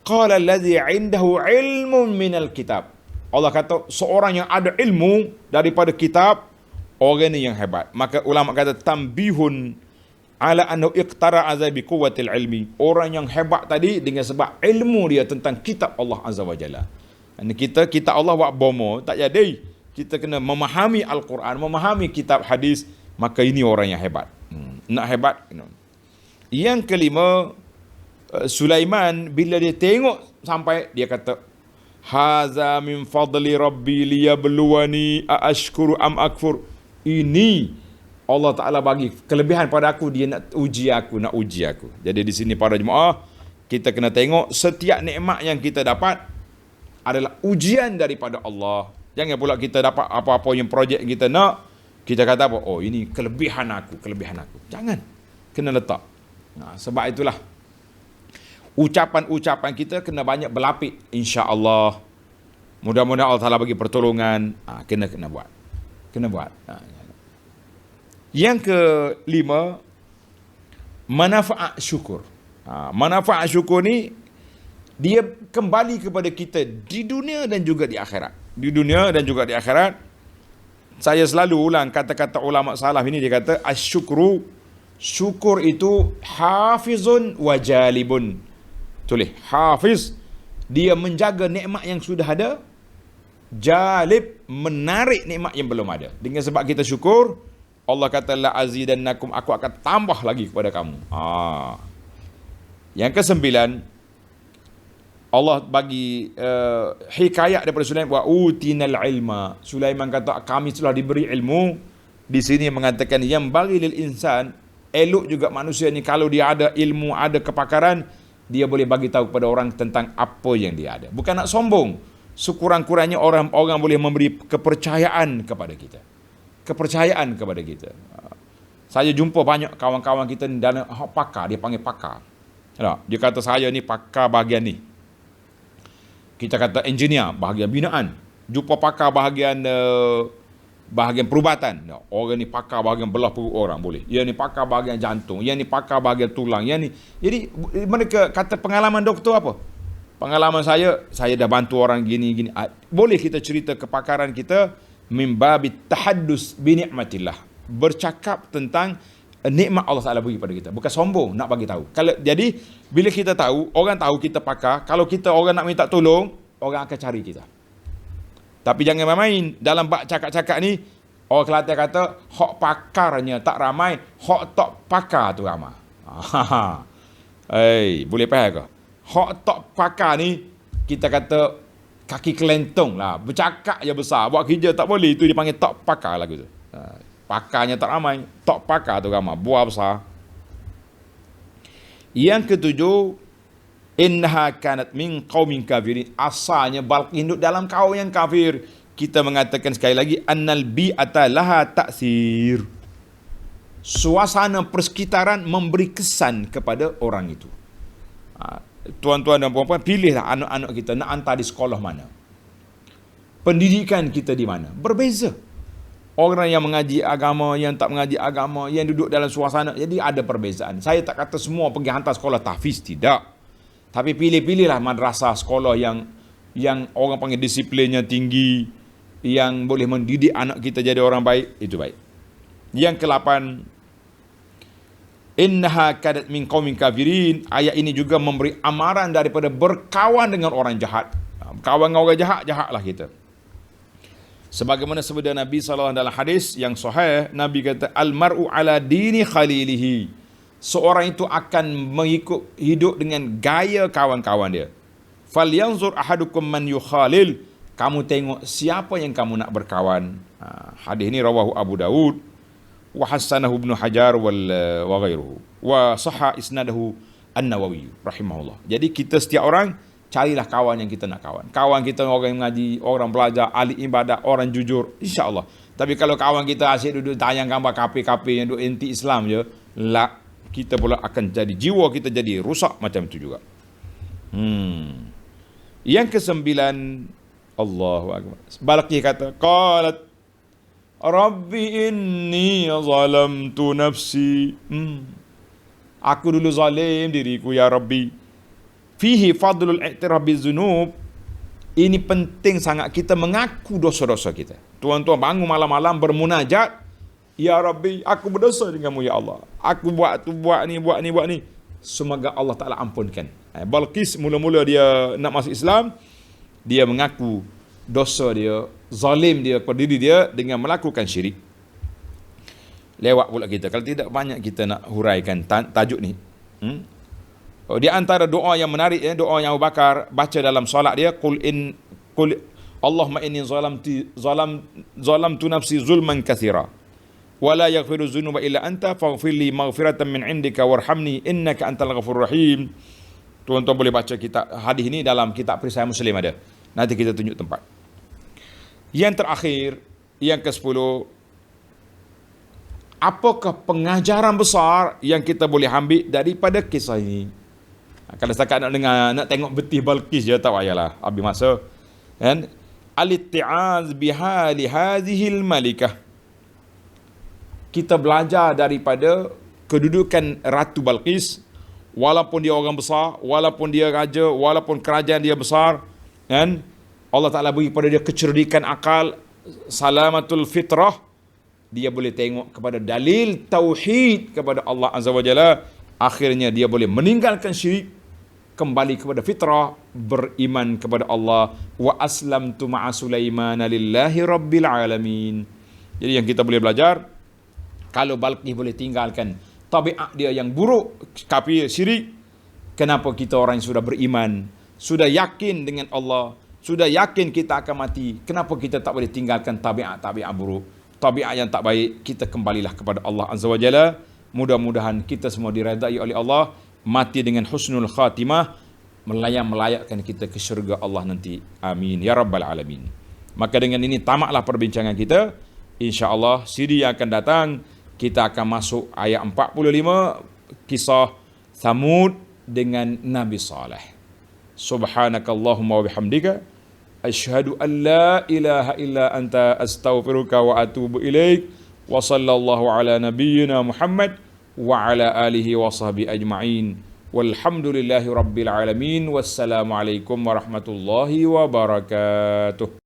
qala allazi 'indahu 'ilmun minal kitab. Allah kata seorang yang ada ilmu daripada kitab, orang ni yang hebat. Maka ulama kata tambihun ala annahu iqtara azabi quwwatil ilmi. Orang yang hebat tadi dengan sebab ilmu dia tentang kitab Allah Azza wa Jalla. Kita Allah buat bomo tak jadi. Kita kena memahami Al-Quran, memahami kitab hadis, maka ini orang yang hebat. Nak hebat. Yang kelima, Sulaiman bila dia tengok sampai, dia kata, haza min fadli rabbi liyabluwani aashkuru am akfur. Ini Allah Ta'ala bagi kelebihan pada aku, dia nak uji aku. Jadi di sini para jemaah, kita kena tengok setiap nikmat yang kita dapat adalah ujian daripada Allah. Jangan pula kita dapat apa-apa yang projek kita nak, kita kata apa? Oh, ini kelebihan aku. Jangan. Kena letak. Sebab itulah ucapan-ucapan kita kena banyak berlapik. InsyaAllah. Mudah-mudahan Allah Ta'ala bagi pertolongan. Kena buat. Yang kelima, manfaat syukur. Manfaat syukur ni, dia kembali kepada kita di dunia dan juga di akhirat. Saya selalu ulang kata-kata ulama salaf ini. Dia kata asyukru, syukur itu hafizun wa jalibun. Tulis hafiz, dia menjaga nikmat yang sudah ada. Jalib, menarik nikmat yang belum ada. Dengan sebab kita syukur, Allah kata la azidannakum, aku akan tambah lagi kepada kamu. Yang kesembilan, Allah bagi hikayat daripada Sulaiman, wa utinal ilma. Sulaiman kata kami telah diberi ilmu. Di sini mengatakan yang bagi lil insan, elok juga manusia ni kalau dia ada ilmu, ada kepakaran, dia boleh bagi tahu kepada orang tentang apa yang dia ada. Bukan nak sombong. Sekurang-kurangnya orang boleh memberi kepercayaan kepada kita. Saya jumpa banyak kawan-kawan kita ni dalam pakar, dia panggil pakar. Dia kata saya ni pakar bahagian ni. Kita kata engineer, bahagian binaan. Jumpa pakar bahagian perubatan. Orang ni pakar bahagian belah perut orang, boleh. Yang ni pakar bahagian jantung. Yang ni pakar bahagian tulang. Yang ni. Jadi mereka kata pengalaman doktor apa? Pengalaman saya dah bantu orang gini. Boleh kita cerita kepakaran kita min babit tahaddus bi ni'matillah. Bercakap tentang nikmat Allah Taala bagi pada kita. Bukan sombong, nak bagi tahu. Jadi bila kita tahu, orang tahu kita pakar, kalau kita orang nak minta tolong, orang akan cari kita. Tapi jangan main-main dalam bab cakap-cakap ni. Orang Kelantan kata hak pakarnya tak ramai, hak tak pakar tu ramai. Boleh faham ke? Hak tak pakar ni kita kata kaki kelentong lah, bercakap je besar, buat kerja tak boleh, itu dipanggil tak pakar lagu tu. Pakarnya tak ramai, tak pakar tu ramai, buah besar. Yang ketujuh, innaha kanat min qaumin kafirin. Asalnya Balqis hidup dalam kaum yang kafir. Kita mengatakan sekali lagi, annal bi'ata laha ta'sir. Suasana persekitaran memberi kesan kepada orang itu. Tuan-tuan dan puan-puan, pilihlah anak-anak kita nak hantar di sekolah mana. Pendidikan kita di mana. Berbeza. Orang yang mengaji agama, yang tak mengaji agama, yang duduk dalam suasana. Jadi ada perbezaan. Saya tak kata semua pergi hantar sekolah tahfiz, tidak. Tapi pilih-pilihlah madrasah sekolah yang orang panggil disiplinnya tinggi, yang boleh mendidik anak kita jadi orang baik, itu baik. Yang ke-8, innaha kadat min qaumin kafirin. Ayat ini juga memberi amaran daripada berkawan dengan orang jahat. Kawan dengan orang jahat, jahatlah kita. Sebagaimana sabda Nabi SAW dalam hadis yang sahih, Nabi kata, Al-mar'u ala dini khalilihi. Seorang itu akan mengikut hidup dengan gaya kawan-kawan dia. Falyanzur ahadukum man yukhalil. Kamu tengok siapa yang kamu nak berkawan. Hadis ini rawahu Abu Daud wa hasanahu Ibnu Hajar wa ghairuhu wa sahha isnadahu An-Nawawi rahimahullah. Jadi kita setiap orang carilah kawan yang kita nak kawan. Kawan kita orang yang mengaji, orang belajar, ahli ibadah, orang jujur, insya-Allah. Tapi kalau kawan kita asyik duduk tayang gambar kafe-kafe yang duduk anti Islam je, lah kita pula akan jadi jiwa kita jadi rusak macam itu juga. Yang ke-9, Allahu akbar. Balqis kata, qalat Rabbi inni zalamtu nafsi. Aku dulu zalim diriku ya Rabbi. Fihi fadlul i'tiraf bizunub. Ini penting sangat kita mengaku dosa-dosa kita. Tuan-tuan bangun malam-malam bermunajat, ya Rabbi, aku berdosa denganmu ya Allah. Aku buat tu, buat ni. Semoga Allah Ta'ala ampunkan. Balqis mula-mula dia nak masuk Islam, dia mengaku dosa dia, zalim dia kepada diri dia dengan melakukan syirik. Lewat pula kita. Kalau tidak banyak kita nak huraikan tajuk ni. Di antara doa yang menarik, doa yang Abu Bakar baca dalam solat dia, qul Allahumma inni zalamtu nafsi zulman katsira wa la yaghfiru dzunuba illa anta faghfir li maghfiratan min indika warhamni innaka antal ghafurur rahim. Tuan-tuan boleh baca kitab hadis ini dalam kitab Perisai Muslim ada. Nanti kita tunjuk tempat. Yang terakhir, yang ke-10, apakah pengajaran besar yang kita boleh ambil daripada kisah ini? Kalau setakat nak dengar, nak tengok betih Balqis je, tak payahlah habis masa. Kan? Al-itti'az bihali hadhil malikah. Kita belajar daripada kedudukan Ratu Balqis, walaupun dia orang besar, walaupun dia raja, walaupun kerajaan dia besar, kan? Allah Ta'ala beri kepada dia kecerdikan akal, salamatul fitrah. Dia boleh tengok kepada dalil tauhid kepada Allah Azza wa Jalla. Akhirnya dia boleh meninggalkan syirik, kembali kepada fitrah, beriman kepada Allah. Wa aslamtu ma'a Sulaimana lillahi rabbil alamin. Jadi yang kita boleh belajar, kalau Balqis boleh tinggalkan tabiat dia yang buruk, kafir, syirik, kenapa kita orang yang sudah beriman, sudah yakin dengan Allah, sudah yakin kita akan mati, kenapa kita tak boleh tinggalkan tabiat-tabiat buruk, tabiat yang tak baik? Kita kembalilah kepada Allah Azza wa Jalla. Mudah-mudahan kita semua diredai oleh Allah, mati dengan husnul khatimah, melayakkan kita ke syurga Allah nanti. Amin ya rabbal alamin. Maka dengan ini tamatlah perbincangan kita. InsyaAllah siri yang akan datang kita akan masuk ayat 45, kisah Thamud dengan Nabi Saleh. Subhanakallahumma wa bihamdika asyhadu an la ilaha illa anta astaghfiruka wa atubu ilaik. Wa sallallahu ala nabiyyina Muhammad wa ala alihi wa sahbihi ajma'in. Walhamdulillahi rabbil alamin. Wassalamu alaikum warahmatullahi wabarakatuh.